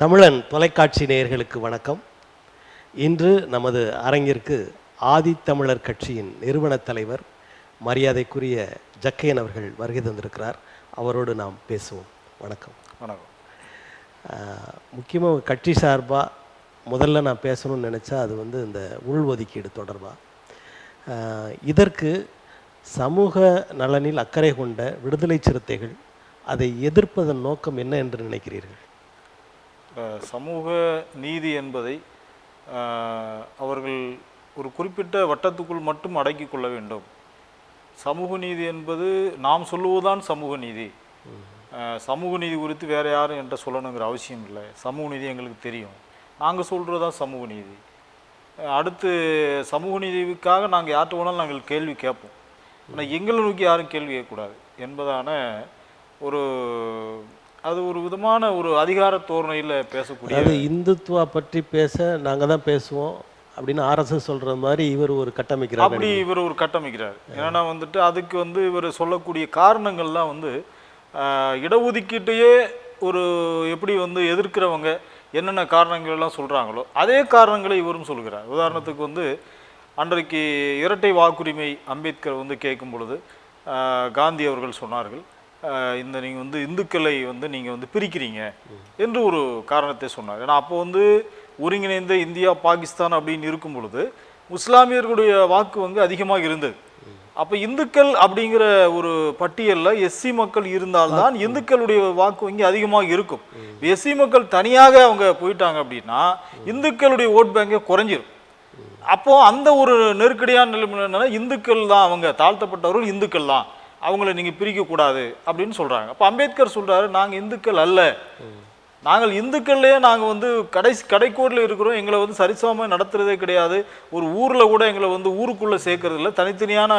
தமிழன் தொலைக்காட்சி நேயர்களுக்கு வணக்கம். இன்று நமது அரங்கிற்கு ஆதித்தமிழர் கட்சியின் நிறுவன தலைவர் மரியாதைக்குரிய ஜக்கையன் அவர்கள் வருகை தந்திருக்கிறார். அவரோடு நாம் பேசுவோம். வணக்கம். வணக்கம். முக்கியமாக கட்சி சார்பாக முதல்ல நான் பேசணும்னு நினச்சா அது இந்த உள்ஒதுக்கீடு தொடர்பாக. இதற்கு சமூக நலனில் அக்கறை கொண்ட விடுதலை சிறுத்தைகள் அதை எதிர்ப்பதன் நோக்கம் என்ன என்று நினைக்கிறீர்கள்? சமூக நீதி என்பதை அவர்கள் ஒரு குறிப்பிட்ட வட்டத்துக்குள் மட்டும் அடக்கி கொள்ள வேண்டும். சமூக நீதி என்பது நாம் சொல்லுவதுதான் சமூக நீதி. சமூக நீதி குறித்து வேறு யாரும் என்கிட்ட சொல்லணுங்கிற அவசியம் இல்லை. சமூக நீதி எங்களுக்கு தெரியும், நாங்கள் சொல்கிறது தான் சமூக நீதி. அடுத்து சமூக நீதிக்காக நாங்கள் யார்கிட்ட வேணாலும் நாங்கள் கேள்வி கேட்போம், ஆனால் எங்களை நோக்கி யாரும் கேள்வி கேட்கக்கூடாது என்பதான அது ஒரு விதமான ஒரு அதிகார தோரணையில் பேசக்கூடிய. அது இந்துத்துவா பற்றி பேச நாங்கள் தான் பேசுவோம் அப்படின்னு ஆர்எஸ்எஸ் சொல்கிற மாதிரி இவர் ஒரு கட்டமைக்கிறார். அப்படி இவர் ஒரு கட்டமைக்கிறார். ஏன்னா அதுக்கு இவர் சொல்லக்கூடிய காரணங்கள்லாம் இடஒதுக்கீட்டையே ஒரு எப்படி எதிர்க்கிறவங்க என்னென்ன காரணங்கள் எல்லாம் சொல்கிறாங்களோ அதே காரணங்களை இவரும் சொல்கிறார். உதாரணத்துக்கு அன்றைக்கு இரட்டை வாக்குரிமை அம்பேத்கர் கேட்கும் பொழுது காந்தி அவர்கள் சொன்னார்கள், நீங்கள் இந்துக்களை நீங்கள் பிரிக்கிறீங்க என்று ஒரு காரணத்தை சொன்னார். ஏன்னா அப்போ ஒருங்கிணைந்த இந்தியா பாகிஸ்தான் அப்படின்னு இருக்கும் பொழுது முஸ்லாமியர்களுடைய வாக்கு அதிகமாக இருந்தது. அப்போ இந்துக்கள் அப்படிங்கிற ஒரு பட்டியலில் எஸ்சி மக்கள் இருந்தால்தான் இந்துக்களுடைய வாக்கு அதிகமாக இருக்கும். எஸ்சி மக்கள் தனியாக அவங்க போயிட்டாங்க அப்படின்னா இந்துக்களுடைய ஓட் பேங்கே குறைஞ்சிரும். அப்போ அந்த ஒரு நெருக்கடியான நிலைமை என்னன்னா, இந்துக்கள் தான் அவங்க தாழ்த்தப்பட்டவர்கள், இந்துக்கள் தான், அவங்கள நீங்கள் பிரிக்கக்கூடாது அப்படின்னு சொல்கிறாங்க. அப்போ அம்பேத்கர் சொல்கிறாரு, நாங்கள் இந்துக்கள் அல்ல, நாங்கள் இந்துக்கள்லேயே நாங்கள் கடைக்கோடில் இருக்கிறோம், எங்களை சரிசமமாக நடத்துகிறதே கிடையாது, ஒரு ஊரில் கூட எங்களை ஊருக்குள்ளே சேர்க்கறது இல்லை, தனித்தனியான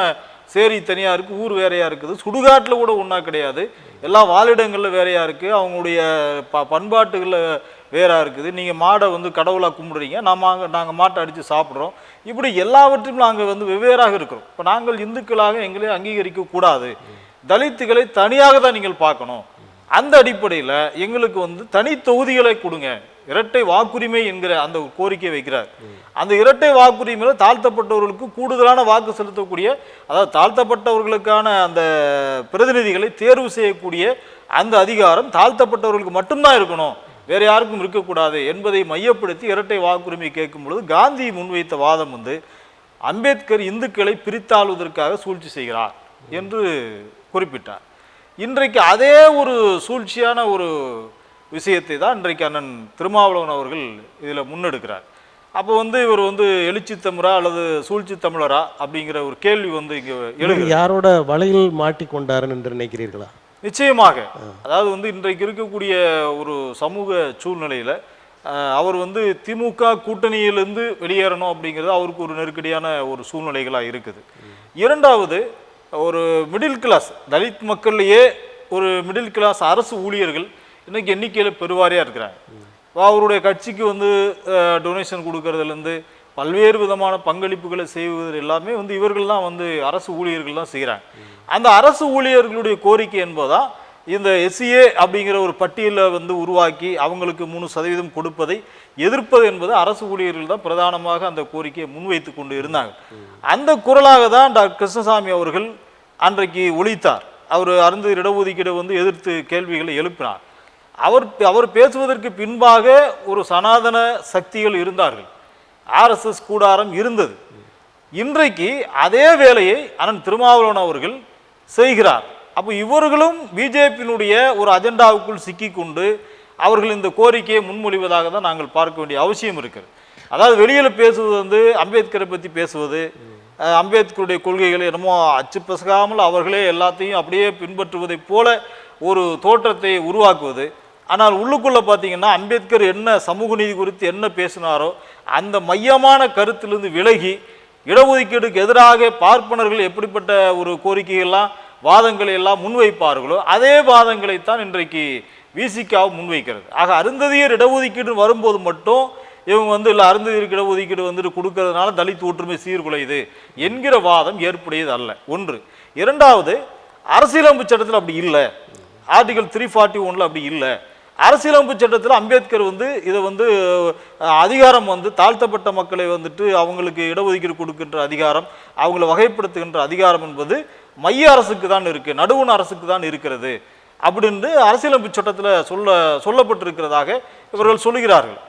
சேரி தனியாக இருக்குது, ஊர் வேறையாக இருக்குது, சுடுகாட்டில் கூட ஒன்றா கிடையாது, எல்லா வாழிடங்களில் வேறையாக இருக்குது, அவங்களுடைய பண்பாட்டுகளில் வேறாக இருக்குது, நீங்கள் மாடை கடவுளாக கும்பிடுறீங்க, நாங்கள் மாட்டை அடித்து சாப்பிட்றோம், இப்படி எல்லாவற்றையும் நாங்கள் வெவ்வேறாக இருக்கிறோம். இப்போ நாங்கள் இந்துக்களாக எங்களை அங்கீகரிக்கக்கூடாது, தலித்துகளை தனியாக தான் நீங்கள் பார்க்கணும், அந்த அடிப்படையில் எங்களுக்கு தனி தொகுதிகளை கொடுங்க, இரட்டை வாக்குரிமை என்கிற அந்த கோரிக்கை வைக்கிறார். அந்த இரட்டை வாக்குரிமையில் தாழ்த்தப்பட்டவர்களுக்கு கூடுதலான வாக்கு செலுத்தக்கூடிய, அதாவது தாழ்த்தப்பட்டவர்களுக்கான அந்த பிரதிநிதிகளை தேர்வு செய்யக்கூடிய அந்த அதிகாரம் தாழ்த்தப்பட்டவர்களுக்கு மட்டும்தான் இருக்கணும், வேறு யாருக்கும் இருக்கக்கூடாது என்பதை மையப்படுத்தி இரட்டை வாக்குரிமை கேட்கும் பொழுது காந்தி முன்வைத்த வாதம் அம்பேத்கர் இந்துக்களை பிரித்தாளுவதற்காக சூழ்ச்சி செய்கிறார் என்று குறிப்பிட்டார். இன்றைக்கு அதே ஒரு சூழ்ச்சியான ஒரு விஷயத்தை தான் இன்றைக்கு அண்ணன் திருமாவளவன் அவர்கள் இதில் முன்னெடுக்கிறார். அப்போ இவர் எழுச்சி தமிழரா அல்லது சூழ்ச்சி தமிழரா அப்படிங்கிற ஒரு கேள்வி இங்கே எழுது. யாரோட வலையில் மாட்டிக்கொண்டாருன்னு என்று நினைக்கிறீர்களா? நிச்சயமாக. அதாவது இன்றைக்கு இருக்கக்கூடிய ஒரு சமூக சூழ்நிலையில் அவர் திமுக கூட்டணியிலிருந்து வெளியேறணும் அப்படிங்கிறது அவருக்கு ஒரு நெருக்கடியான ஒரு சூழ்நிலைகளாக இருக்குது. இரண்டாவது, ஒரு மிடில் கிளாஸ் தலித் மக்கள்லேயே ஒரு மிடில் கிளாஸ் அரசு ஊழியர்கள் இன்றைக்கி எண்ணிக்கையில் பெருவாரியாக இருக்கிறாங்க. அவருடைய கட்சிக்கு டொனேஷன் கொடுக்கறதுலேருந்து பல்வேறு விதமான பங்களிப்புகளை செய்வது எல்லாமே இவர்கள் தான் அரசு ஊழியர்கள் தான் செய்கிறாங்க. அந்த அரசு ஊழியர்களுடைய கோரிக்கை என்பதா இந்த எஸ்சிஏ அப்படிங்கிற ஒரு பட்டியலை உருவாக்கி அவங்களுக்கு 3% கொடுப்பதை எதிர்ப்பது என்பது அரசு ஊழியர்கள் தான் பிரதானமாக அந்த கோரிக்கையை முன்வைத்து கொண்டு இருந்தாங்க. அந்த குரலாக தான் டாக்டர் கிருஷ்ணசாமி அவர்கள் அன்றைக்கு ஒலித்தார். அவர் அருந்ததியர் இடஒதுக்கீடு எதிர்த்து கேள்விகளை எழுப்பினார். அவர் பேசுவதற்கு பின்பாக ஒரு சனாதன சக்திகள் இருந்தார்கள், ஆர்எஸ்எஸ் கூடாரம் இருந்தது. இன்றைக்கு அதே வேலையை அண்ணன் திருமாவளவன் அவர்கள் செய்கிறார். அப்போ இவர்களும் பிஜேபியினுடைய ஒரு அஜெண்டாவுக்குள் சிக்கி கொண்டு அவர்கள் இந்த கோரிக்கையை முன்மொழிவதாக தான் நாங்கள் பார்க்க வேண்டிய அவசியம் இருக்கிறது. அதாவது வெளியில் பேசுவது அம்பேத்கரை பற்றி பேசுவது, அம்பேத்கருடைய கொள்கைகளை என்னமோ அச்சு பசகாமல் அவர்களே எல்லாத்தையும் அப்படியே பின்பற்றுவதை போல ஒரு தோற்றத்தை உருவாக்குவது. ஆனால் உள்ளுக்குள்ளே பார்த்தீங்கன்னா அம்பேத்கர் என்ன சமூக நீதி குறித்து என்ன பேசினாரோ அந்த மையமான கருத்திலிருந்து விலகி இடஒதுக்கீடுக்கு எதிராக பார்ப்பனர்கள் எப்படிப்பட்ட ஒரு கோரிக்கைகள்லாம் வாதங்களை எல்லாம் முன்வைப்பார்களோ அதே வாதங்களைத்தான் இன்றைக்கு விசிகாவை முன்வைக்கிறது. ஆக அருந்ததியர் இடஒதுக்கீடு வரும்போது மட்டும் இவங்க இல்லை அருந்ததியருக்கு இடஒதுக்கீடு கொடுக்கறதுனால தலித் ஒற்றுமை சீர்குலையுது என்கிற வாதம் ஏற்புடையது அல்ல. ஒன்று. இரண்டாவது, அரசியலமைப்பு சட்டத்தில் அப்படி இல்லை, ஆர்டிகல் 341 அப்படி இல்லை. அரசியலமைப்பு சட்டத்தில் அம்பேத்கர் வந்து இதை வந்து அதிகாரம் வந்து தாழ்த்தப்பட்ட மக்களை வந்துட்டு அவங்களுக்கு இடஒதுக்கீடு கொடுக்கின்ற அதிகாரம், அவங்களை வகைப்படுத்துகின்ற அதிகாரம் என்பது மைய அரசுக்கு தான் இருக்கு, நடுவண் அரசுக்கு தான் இருக்கிறது அப்படின்னு அரசியலமைப்பு சட்டத்தில் சொல்லப்பட்டிருக்கிறதாக இவர்கள் சொல்லுகிறார்கள்.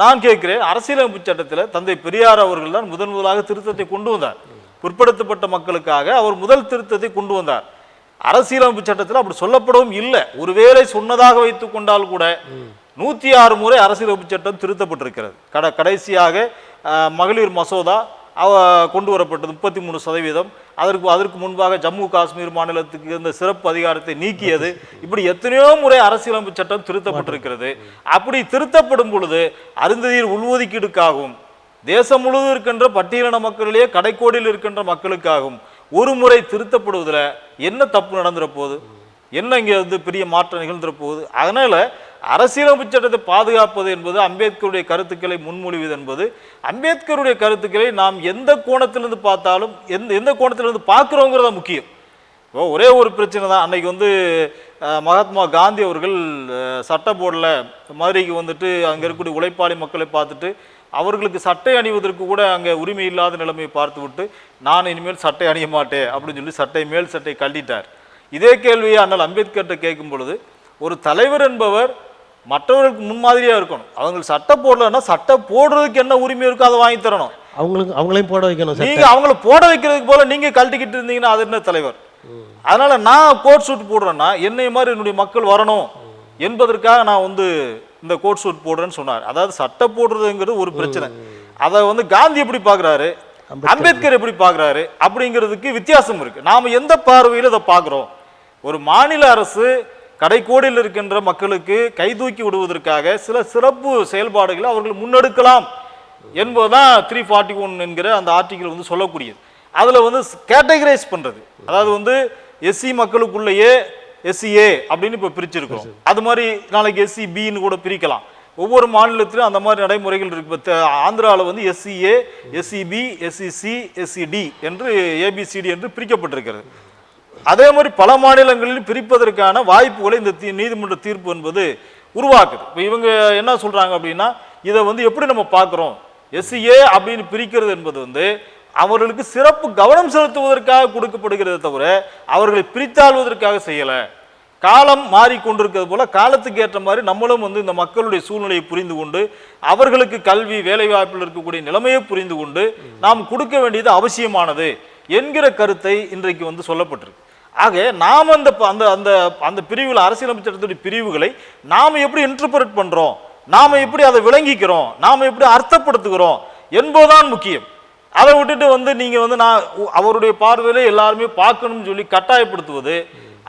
நான் கேட்கிறேன், அரசியலமைப்பு சட்டத்தில் தந்தை பெரியார் அவர்கள் தான் முதலாக திருத்தத்தை கொண்டு வந்தார். பிற்படுத்தப்பட்ட மக்களுக்காக அவர் முதல் திருத்தத்தை கொண்டு வந்தார். அரசியலமைப்பு சட்டத்தில் அப்படி சொல்லப்படவும் இல்லை. ஒருவேளை சொன்னதாக வைத்துக் கொண்டால் கூட 106 முறை அரசியலமைப்பு சட்டம் திருத்தப்பட்டிருக்கிறது. கடைசியாக மகளிர் மசோதா கொண்டு வரப்பட்டது 33%. அதற்கு முன்பாக ஜம்மு காஷ்மீர் மாநிலத்துக்கு இந்த சிறப்பு அதிகாரத்தை நீக்கியது. இப்படி எத்தனையோ முறை அரசியலமைப்பு சட்டம் திருத்தப்பட்டிருக்கிறது. அப்படி திருத்தப்படும் பொழுது அருந்ததியர் உள்ஒதுக்கீடுக்காகவும் தேசம் முழுவதும் இருக்கின்ற பட்டியலின மக்களிலேயே கடைக்கோடியில் இருக்கின்ற மக்களுக்காகவும் ஒரு முறை திருத்தப்படுவதில் என்ன தப்பு நடந்துற போகுது, என்ன இங்கே வந்து பெரிய மாற்றம் நிகழ்ந்துற போகுது? அதனால அரசியலமைப்பு சட்டத்தை பாதுகாப்பது என்பது, அம்பேத்கருடைய கருத்துக்களை முன்மொழிவது என்பது, அம்பேத்கருடைய கருத்துக்களை நாம் எந்த கோணத்திலிருந்து பார்த்தாலும் எந்த கோணத்திலிருந்து பார்க்குறோங்கிறத முக்கியம். இப்போ ஒரே ஒரு பிரச்சனை தான். அன்னைக்கு வந்து மகாத்மா காந்தி அவர்கள் சட்ட போர்டில் மதுரைக்கு வந்துட்டு அங்கே இருக்கக்கூடிய உழைப்பாளி மக்களை பார்த்துட்டு அவர்களுக்கு சட்டை அணிவதற்கு கூட அங்கே உரிமை இல்லாத நிலைமையை பார்த்து விட்டு நான் இனிமேல் சட்டை அணிய மாட்டேன் அப்படின்னு சொல்லி மேல் சட்டை கழட்டிட்டார். இதே கேள்வியை அண்ணல் அம்பேத்கர்கிட்ட கேட்கும் பொழுது, ஒரு தலைவர் என்பவர் மற்றவர்களுக்கு முன்மாதிரியாக இருக்கணும். அவங்க சட்டை போடலன்னா சட்டை போடுறதுக்கு என்ன உரிமை இருக்கோ அதை வாங்கி தரணும். அவங்களையும் போட வைக்கணும். நீங்க அவங்கள போட வைக்கிறதுக்கு போல நீங்க கழட்டிக்கிட்டு இருந்தீங்கன்னா அது என்ன தலைவர்? அதனால நான் கோட் சூட் போடுறேன்னா என்னை மாதிரி என்னுடைய மக்கள் வரணும் என்பதற்காக நான் வந்து இந்த கோட் சூட் போடுறேன்னு சொன்னார். அதாவது சட்டை போடுறதுங்கிறது ஒரு பிரச்சனை. அதை வந்து காந்தி எப்படி பார்க்குறாரு, அம்பேத்கர் எப்படி பார்க்குறாரு அப்படிங்கிறதுக்கு வித்தியாசம் இருக்கு. நாம் எந்த பார்வையில் இதை பார்க்குறோம்? ஒரு மாநில அரசு கடைக்கோடியில் இருக்கின்ற மக்களுக்கு கைதூக்கி விடுவதற்காக சில சிறப்பு செயல்பாடுகளை அவர்கள் முன்னெடுக்கலாம் என்பதுதான் 341 என்கிற அந்த ஆர்டிகிள் வந்து சொல்லக்கூடியது. அதில் வந்து கேட்டகரைஸ் பண்ணுறது, அதாவது வந்து எஸ்சி மக்களுக்குள்ளேயே எஸ்சிஏ அப்படின்னு இப்போ பிரிச்சிருக்கோம். அது மாதிரி நாளைக்கு எஸ்சிபின்னு கூட பிரிக்கலாம். ஒவ்வொரு மாநிலத்திலும் அந்த மாதிரி நடைமுறைகள் இருக்கு. இப்போ ஆந்திராவில் வந்து எஸ்சிஏ, எஸ்சிபி, எஸ்சிசி, எஸ்சிடி என்று ஏபிசிடி என்று பிரிக்கப்பட்டிருக்கிறது. அதே மாதிரி பல மாநிலங்களில் பிரிப்பதற்கான வாய்ப்புகளை இந்த நீதிமன்ற தீர்ப்பு என்பது உருவாக்குது. இப்போ இவங்க என்ன சொல்றாங்க அப்படின்னா, இதை வந்து எப்படி நம்ம பார்க்குறோம், எஸ்சிஏ அப்படின்னு பிரிக்கிறது என்பது வந்து அவர்களுக்கு சிறப்பு கவனம் செலுத்துவதற்காக கொடுக்கப்படுகிறது தவிர அவர்களை பிரித்தாள்வதற்காக செய்யலை. காலம் மாறிக்கொண்டிருக்கிறது போல காலத்துக்கு ஏற்ற மாதிரி நம்மளும் வந்து இந்த மக்களுடைய சூழ்நிலையை புரிந்து கொண்டு அவர்களுக்கு கல்வி வேலைவாய்ப்பில் இருக்கக்கூடிய நிலைமையை புரிந்து கொண்டு நாம் கொடுக்க வேண்டியது அவசியமானது என்கிற கருத்தை இன்றைக்கு வந்து சொல்லப்பட்டிருக்கு. ஆக நாம் அந்த அந்த அந்த அந்த பிரிவுகள், அரசியலமைப்பு சட்டத்துடைய பிரிவுகளை நாம் எப்படி இன்டர்பிரட் பண்றோம், நாம் எப்படி அதை விளங்கிக்கிறோம், நாம் எப்படி அர்த்தப்படுத்துகிறோம் என்பதுதான் முக்கியம். அதை விட்டுட்டு வந்து நீங்க வந்து நான் அவருடைய பார்வையிலே எல்லாருமே பார்க்கணும்னு சொல்லி கட்டாயப்படுத்துவது,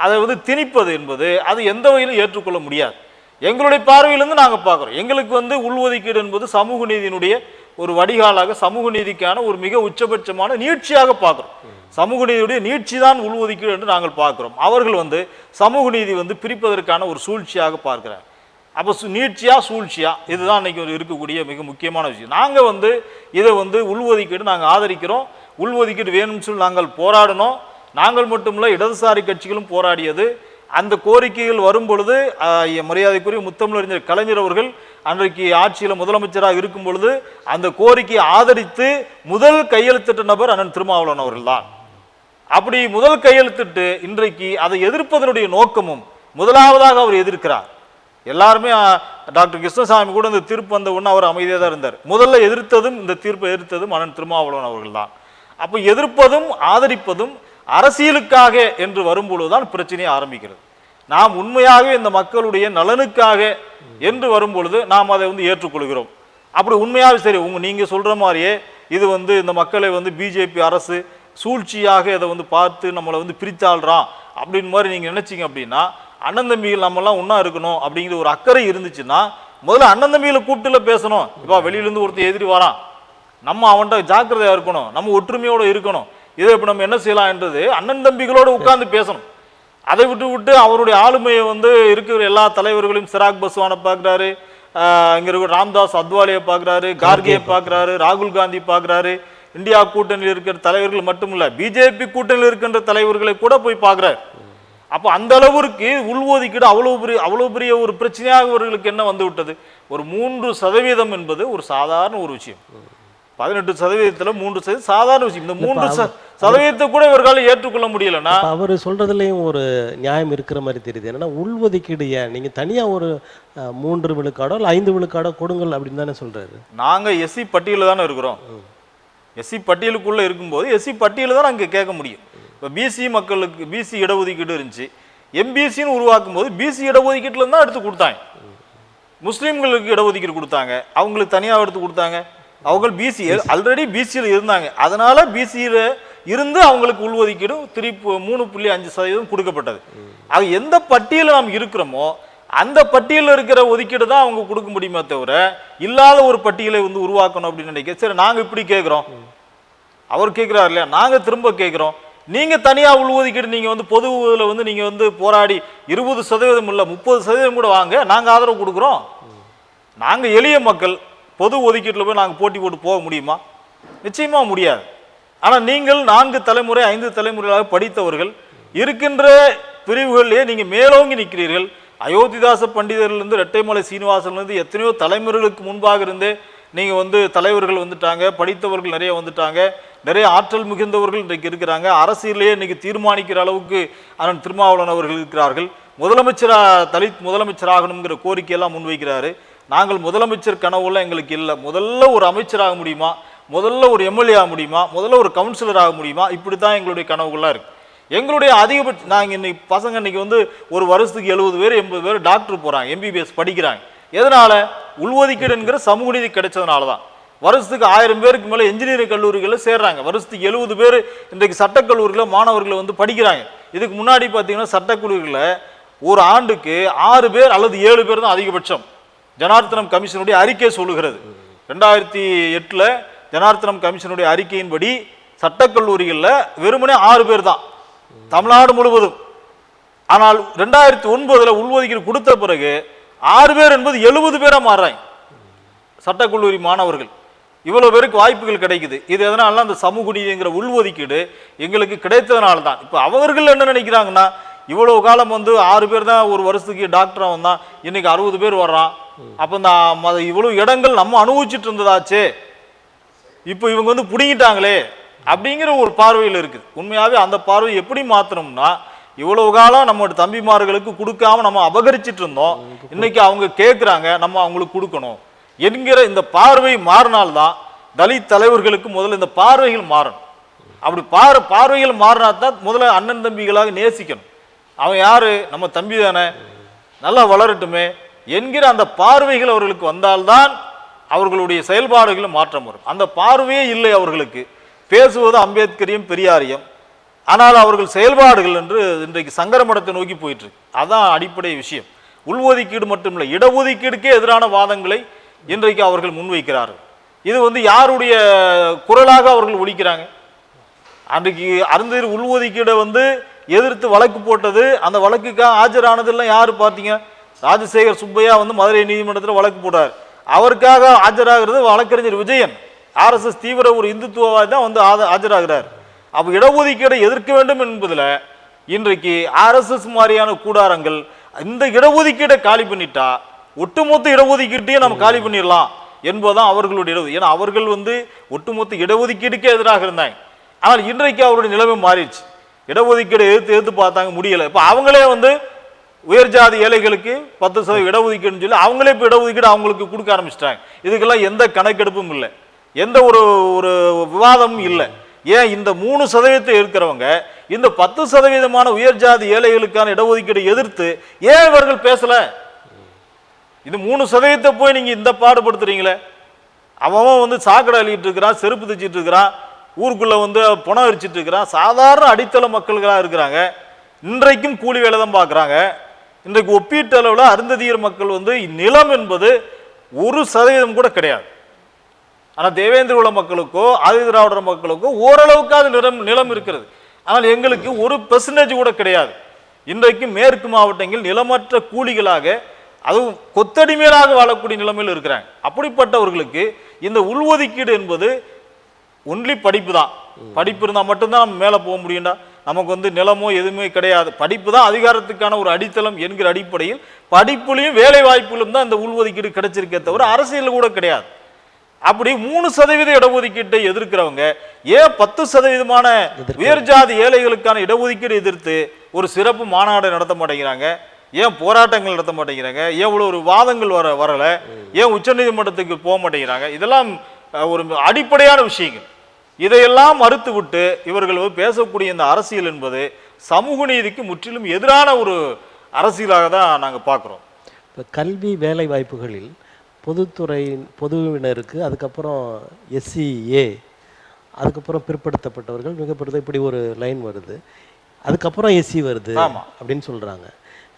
அதை வந்து திணிப்பது என்பது அது எந்த வகையிலும் ஏற்றுக்கொள்ள முடியாது. எங்களுடைய பார்வையிலிருந்து நாங்கள் பார்க்குறோம். எங்களுக்கு வந்து உள்ஒதுக்கீடு என்பது சமூக நீதியினுடைய ஒரு வடிகாலாக, சமூக நீதிக்கான ஒரு மிக உச்சபட்சமான நீட்சியாக பார்க்குறோம். சமூக நீதியுடைய நீட்சி தான் உள்ஒதுக்கீடு என்று நாங்கள் பார்க்குறோம். அவர்கள் வந்து சமூக நீதி வந்து பிரிப்பதற்கான ஒரு சூழ்ச்சியாக பார்க்குறாங்க. அப்போ நீட்சியா சூழ்ச்சியா, இதுதான் இன்னைக்கு இருக்கக்கூடிய மிக முக்கியமான விஷயம். நாங்கள் வந்து இதை வந்து உள்ஒதுக்கீடு நாங்கள் ஆதரிக்கிறோம். உள்ஒதுக்கீடு வேணும்னு சொல்லி நாங்கள் போராடினோம். நாங்கள் மட்டுமில்ல, இடதுசாரி கட்சிகளும் போராடியது. அந்த கோரிக்கைகள் வரும் பொழுது மரியாதைக்குரிய முத்தமிழறிஞர் கலைஞர் அவர்கள் அன்றைக்கு ஆட்சியில் முதலமைச்சராக இருக்கும் பொழுது அந்த கோரிக்கையை ஆதரித்து முதல் கையெழுத்திட்ட நபர் அண்ணன் திருமாவளவன் அவர்கள் தான். அப்படி முதல் கையெழுத்திட்டு இன்றைக்கு அதை எதிர்ப்பதனுடைய நோக்கமும் முதலாவதாக அவர் எதிர்க்கிறார். எல்லாருமே டாக்டர் கிருஷ்ணசாமி கூட இந்த தீர்ப்பு வந்த உடனே அவர் அமைதியாக தான் இருந்தார். முதல்ல எதிர்த்ததும் இந்த தீர்ப்பை எதிர்த்ததும் அண்ணன் திருமாவளவன் அவர்கள் தான். அப்போ எதிர்ப்பதும் ஆதரிப்பதும் அரசியலுக்காக என்று வரும்பொழுதுதான் பிரச்சனையை ஆரம்பிக்கிறது. நாம் உண்மையாகவே இந்த மக்களுடைய நலனுக்காக என்று வரும்பொழுது நாம் அதை வந்து ஏற்றுக்கொள்கிறோம். அப்படி உண்மையாகவே சரி, நீங்க சொல்ற மாதிரியே இது வந்து இந்த மக்களை வந்து பிஜேபி அரசு சூழ்ச்சியாக இதை வந்து பார்த்து நம்மளை வந்து பிரித்தாள்றான் அப்படின்னு மாதிரி நீங்க நினைச்சிங்க அப்படின்னா, அண்ணன் தம்பிகள் நம்மெல்லாம் ஒன்றா இருக்கணும் அப்படிங்கிற ஒரு அக்கறை இருந்துச்சுன்னா முதல்ல அண்ணன் தம்பிகளை கூப்பிட்டுல பேசணும். இப்போ வெளியிலேருந்து ஒருத்தர் எதிரி வரான், நம்ம அவன்கிட்ட ஜாக்கிரதையாக இருக்கணும், நம்ம ஒற்றுமையோடு இருக்கணும். இதை இப்போ நம்ம என்ன செய்யலாம் என்றது அண்ணன் தம்பிகளோடு உட்கார்ந்து பேசணும். அதை விட்டு அவருடைய ஆளுமையை வந்து இருக்கிற எல்லா தலைவர்களையும் சிராக் பஸ்வானை பார்க்குறாரு, இங்கே இருக்கிற ராம்தாஸ் அத்வாலியை பார்க்குறாரு, கார்கேயை பார்க்குறாரு, ராகுல் காந்தி பார்க்குறாரு. இந்தியா கூட்டணியில் இருக்கிற தலைவர்கள் மட்டும் இல்லை, பிஜேபி கூட்டணியில் இருக்கின்ற தலைவர்களை கூட போய் பார்க்குறாரு. அப்போ அந்த அளவிற்கு உள்ஒதுக்கீடு அவ்வளவு பெரிய ஒரு பிரச்சனையாக அவர்களுக்கு என்ன வந்து விட்டது? ஒரு 3% என்பது ஒரு சாதாரண ஒரு விஷயம். 18% 3% சாதாரண விஷயம். இந்த 3% கூட இவர்களால் ஏற்றுக்கொள்ள முடியலன்னா அவர் சொல்றதுலயும் ஒரு நியாயம் இருக்கிற மாதிரி தெரியுது. என்னன்னா உள்ஒதுக்கீடு ஏன் நீங்க தனியா ஒரு 3 விழுக்காடோ இல்லை 5 விழுக்காடோ கொடுங்கள் அப்படின்னு தானே சொல்றாரு. நாங்க எஸ்சி பட்டியலில் தானே இருக்கிறோம். எஸ்சி பட்டியலுக்குள்ள இருக்கும்போது எஸ்சி பட்டியலில் தான் அங்கே கேட்க முடியும். இப்போ பிசி மக்களுக்கு பிசி இடஒதுக்கீடு இருந்துச்சு. எம்பிசின்னு உருவாக்கும் போது பிசி இடஒதுக்கீட்டுல தான் எடுத்து கொடுத்தாங்க. முஸ்லீம்களுக்கு இடஒதுக்கீடு கொடுத்தாங்க, அவங்களுக்கு தனியாக எடுத்து கொடுத்தாங்க. அவங்க பிசி ஆல்ரெடி பிசியில் இருந்தாங்க, அதனால பிசியில் இருந்து அவங்களுக்கு உள்ஒதுக்கீடு 3.5% கொடுக்கப்பட்டது. அது எந்த பட்டியலில் நாம் இருக்கிறோமோ அந்த பட்டியலில் இருக்கிற ஒதுக்கீடு தான் அவங்க கொடுக்க முடியுமே தவிர இல்லாத ஒரு பட்டியலை வந்து உருவாக்கணும் அப்படின்னு நினைக்க. சரி, நாங்கள் இப்படி கேட்குறோம், அவர் கேட்குறாரு இல்லையா, நாங்கள் திரும்ப கேட்குறோம், நீங்கள் தனியாக உள்ஒதுக்கீடு நீங்கள் வந்து பொதுவில் வந்து நீங்கள் வந்து போராடி 20% இல்லை 30% கூட வாங்க, நாங்கள் ஆதரவு கொடுக்குறோம். நாங்கள் எளிய மக்கள் பொது ஒதுக்கீட்டில் போய் நாங்கள் போட்டி போட்டு போக முடியுமா? நிச்சயமாக முடியாது. ஆனால் நீங்கள் 4 தலைமுறை 5 தலைமுறைகளாக படித்தவர்கள் இருக்கின்ற பிரிவுகளிலே நீங்கள் மேலோங்கி நிற்கிறீர்கள். அயோத்திதாச பண்டிதர்லேருந்து ரெட்டைமலை சீனிவாசன்லேருந்து எத்தனையோ தலைமுறைகளுக்கு முன்பாக இருந்தே நீங்கள் வந்து தலைவர்கள் வந்துட்டாங்க, படித்தவர்கள் நிறைய வந்துட்டாங்க, நிறைய ஆற்றல் மிகுந்தவர்கள் இன்றைக்கு இருக்கிறாங்க. அரசியலையே இன்னைக்கு தீர்மானிக்கிற அளவுக்கு அண்ணன் திருமாவளவன் அவர்கள் இருக்கிறார்கள். தலித் முதலமைச்சராகணுங்கிற கோரிக்கையெல்லாம் முன்வைக்கிறாரு. நாங்கள் முதலமைச்சர் கனவுலாம் எங்களுக்கு இல்லை. முதல்ல ஒரு அமைச்சராக முடியுமா, முதல்ல ஒரு எம்எல்ஏ ஆக முடியுமா, முதல்ல ஒரு கவுன்சிலர் ஆக முடியுமா, இப்படி தான் எங்களுடைய கனவுகள்லாம் இருக்குது. எங்களுடைய அதிகபட்ச நாங்கள் இன்னைக்கு பசங்க இன்னைக்கு வந்து ஒரு வருஷத்துக்கு 70 பேர் 80 பேர் டாக்டர் போகிறாங்க, எம்பிபிஎஸ் படிக்கிறாங்க. எதனால? உள்ஒதுக்கீடு என்கிற சமூக நீதி கிடைச்சதுனால தான். வருஷத்துக்கு 1000 பேருக்கு மேலே இன்ஜினியரிங் கல்லூரிகளில் சேர்றாங்க. வருஷத்துக்கு 70 பேர் இன்றைக்கு சட்டக்கல்லூரிகளில் மாணவர்கள் வந்து படிக்கிறாங்க. இதுக்கு முன்னாடி பார்த்தீங்கன்னா சட்டக்கல்லூரிகளில் ஒரு ஆண்டுக்கு 6 பேர் அல்லது 7 பேர் தான் அதிகபட்சம். ஜனார்த்தனம் கமிஷனுடைய அறிக்கை சொல்லுகிறது. 2008 ஜனார்த்தனம் கமிஷனுடைய அறிக்கையின்படி சட்டக்கல்லூரிகளில் வெறுமனே 6 பேர் தான் தமிழ்நாடு முழுவதும். ஆனால் 2009 உள்ஒதுக்கீடு கொடுத்த பிறகு 6 பேர் என்பது 70 பேராக மாறுறாங்க சட்டக்கல்லூரி மாணவர்கள். இவ்வளவு பேருக்கு வாய்ப்புகள் கிடைக்குது. இது எதனால? அந்த சமூக நீதிங்கிற உள்ஒதுக்கீடு எங்களுக்கு கிடைத்ததுனால தான். இப்போ அவர்கள் என்ன நினைக்கிறாங்கன்னா, இவ்வளவு காலம் வந்து 6 பேர் தான் ஒரு வருஷத்துக்கு டாக்டராக வந்தான், இன்னைக்கு 60 பேர் வர்றான். அப்போ இந்த இவ்வளவு இடங்கள் நம்ம அனுபவிச்சுட்டு இருந்ததாச்சே, இப்போ இவங்க வந்து பிடிங்கிட்டாங்களே அப்படிங்கிற ஒரு பார்வையில் இருக்குது. உண்மையாகவே அந்த பார்வை எப்படி மாற்றணும்னா, இவ்வளவு காலம் நம்ம தம்பிமார்களுக்கு கொடுக்காம நம்ம அபகரிச்சிட்டு இருந்தோம், இன்னைக்கு அவங்க கேட்குறாங்க, நம்ம அவங்களுக்கு கொடுக்கணும் என்கிற இந்த பார்வை மாறினால்தான் தலித் தலைவர்களுக்கு முதல்ல இந்த பார்வைகள் மாறணும். அப்படி பார்வைகள் மாறினா தான் முதல்ல அண்ணன் தம்பிகளாக நேசிக்கணும். அவன் யாரு? நம்ம தம்பி தானே, நல்லா வளரட்டுமே என்கிற அந்த பார்வைகள் அவர்களுக்கு வந்தால்தான் அவர்களுடைய செயல்பாடுகளும் மாற்றம் வரும். அந்த பார்வையே இல்லை அவர்களுக்கு. பேசுவது அம்பேத்கரையும் பெரியாரையும், ஆனால் அவர்கள் செயல்பாடுகள் என்று இன்றைக்கு சங்கரமடத்தை நோக்கி போயிட்டு இருக்கு. அதான் அடிப்படை விஷயம். உள்ஒதுக்கீடு மட்டுமில்லை, இடஒதுக்கீடுக்கே எதிரான வாதங்களை இன்றைக்கு அவர்கள் முன்வைக்கிறார்கள். இது வந்து யாருடைய குரலாக அவர்கள் ஒலிக்கிறாங்க? அன்றைக்கு அருந்ததி உள்ஒதுக்கீடை வந்து எதிர்த்து வழக்கு போட்டது, அந்த வழக்குக்காக ஆஜரானதெல்லாம் யாரு பார்த்தீங்க? ராஜசேகர் சுப்பையா வந்து மதுரை நீதிமன்றத்தில் வழக்கு போட்டார். அவருக்காக ஆஜராகிறது வழக்கறிஞர் விஜயன், ஆர்எஸ்எஸ் தீவிர ஒரு இந்துத்துவவாதி தான் வந்து ஆஜராகிறார். அப்போ இடஒதுக்கீடை எதிர்க்க வேண்டும் என்பதில் இன்றைக்கு ஆர்எஸ்எஸ் மாதிரியான கூடாரங்கள் இந்த இடஒதுக்கீடை காலி பண்ணிட்டா ஒட்டுமொத்த இடஒதுக்கீட்டையும் நம்ம காலி பண்ணிடலாம் என்பதுதான் அவர்களுடைய ஏன்னா அவர்கள் வந்து ஒட்டுமொத்த இடஒதுக்கீடுக்கே எதிராக இருந்தாங்க. ஆனால் இன்றைக்கு அவருடைய நிலைமை மாறிடுச்சு. இடஒதுக்கீடை எதிர்த்து பார்த்தாங்க, முடியலை. இப்போ அவங்களே வந்து உயர் ஜாதி ஏழைகளுக்கு 10% இடஒதுக்கீடுன்னு சொல்லி அவங்களே இப்போ இடஒதுக்கீடு அவங்களுக்கு கொடுக்க ஆரம்பிச்சிட்டாங்க. இதுக்கெல்லாம் எந்த கணக்கெடுப்பும் இல்லை, எந்த ஒரு விவாதமும் இல்லை. ஏன் இந்த 3% இருக்கிறவங்க இந்த 10% உயர் ஜாதி ஏழைகளுக்கான இடஒதுக்கீடை எதிர்த்து ஏன் இவர்கள் பேசல? இது 3% போய் நீங்க இந்த பாடுபடுத்துறீங்களே. அவன் வந்து சாக்கடை அள்ளிட்டு இருக்கிறான், செருப்பு தைச்சிட்டு இருக்கிறான், ஊருக்குள்ள வந்து பணம் அரிச்சிட்டு இருக்கிறான், சாதாரண அடித்தள மக்கள்களாக இருக்கிறாங்க. இன்றைக்கும் கூலி வேலை தான் பார்க்குறாங்க. இன்றைக்கு ஒப்பீட்டு அளவில் அருந்ததியர் மக்கள் வந்து நிலம் என்பது 1% கூட கிடையாது. ஆனால் தேவேந்திர குல மக்களுக்கோ ஆதி திராவிடர் மக்களுக்கோ ஓரளவுக்காவது நிலம் இருக்கிறது. ஆனால் எங்களுக்கு 1% கூட கிடையாது. இன்றைக்கு மேற்கு மாவட்டங்கள் நிலமற்ற கூலிகளாக, அதுவும் கொத்தடிமையாக வாழக்கூடிய நிலைமையில் இருக்கிறாங்க. அப்படிப்பட்டவர்களுக்கு இந்த உள்ஒதுக்கீடு என்பது ஒன்லி படிப்பு தான். படிப்பு இருந்தால் மட்டும்தான் நம்ம மேலே போக முடியும்டா. நமக்கு வந்து நிலமோ எதுவுமே கிடையாது, படிப்பு தான் அதிகாரத்துக்கான ஒரு அடித்தளம் என்கிற அடிப்படையில் படிப்புலையும் வேலை வாய்ப்புகளும் தான் இந்த உள்ஒதுக்கீடு கிடைச்சிருக்கே தவிர அரசியல் கூட கிடையாது. அப்படி 3% இடஒதுக்கீட்டை எதிர்க்கிறவங்க ஏன் 10% உயர்ஜாதி ஏழைகளுக்கான இடஒதுக்கீடு எதிர்த்து ஒரு சிறப்பு மாநாடு நடத்த மாட்டேங்கிறாங்க? ஏன் போராட்டங்கள் நடத்த மாட்டேங்கிறாங்க? ஏன் இவ்வளோ ஒரு வாதங்கள் வரல? ஏன் உச்சநீதிமன்றத்துக்கு போக மாட்டேங்கிறாங்க? இதெல்லாம் ஒரு அடிப்படையான விஷயங்கள். இதையெல்லாம் மறுத்து விட்டு இவர்கள் பேசக்கூடிய இந்த அரசியல் என்பது சமூக நீதிக்கு முற்றிலும் எதிரான ஒரு அரசியலாக தான் நாங்கள் பார்க்குறோம். இப்போ கல்வி வேலை வாய்ப்புகளில் பொதுவினருக்கு, அதுக்கப்புறம் SCA, அதுக்கப்புறம் பிற்படுத்தப்பட்டவர்கள், மிகப்படுத்த, இப்படி ஒரு லைன் வருது, அதுக்கப்புறம் SC வருது அப்படின்னு சொல்கிறாங்க.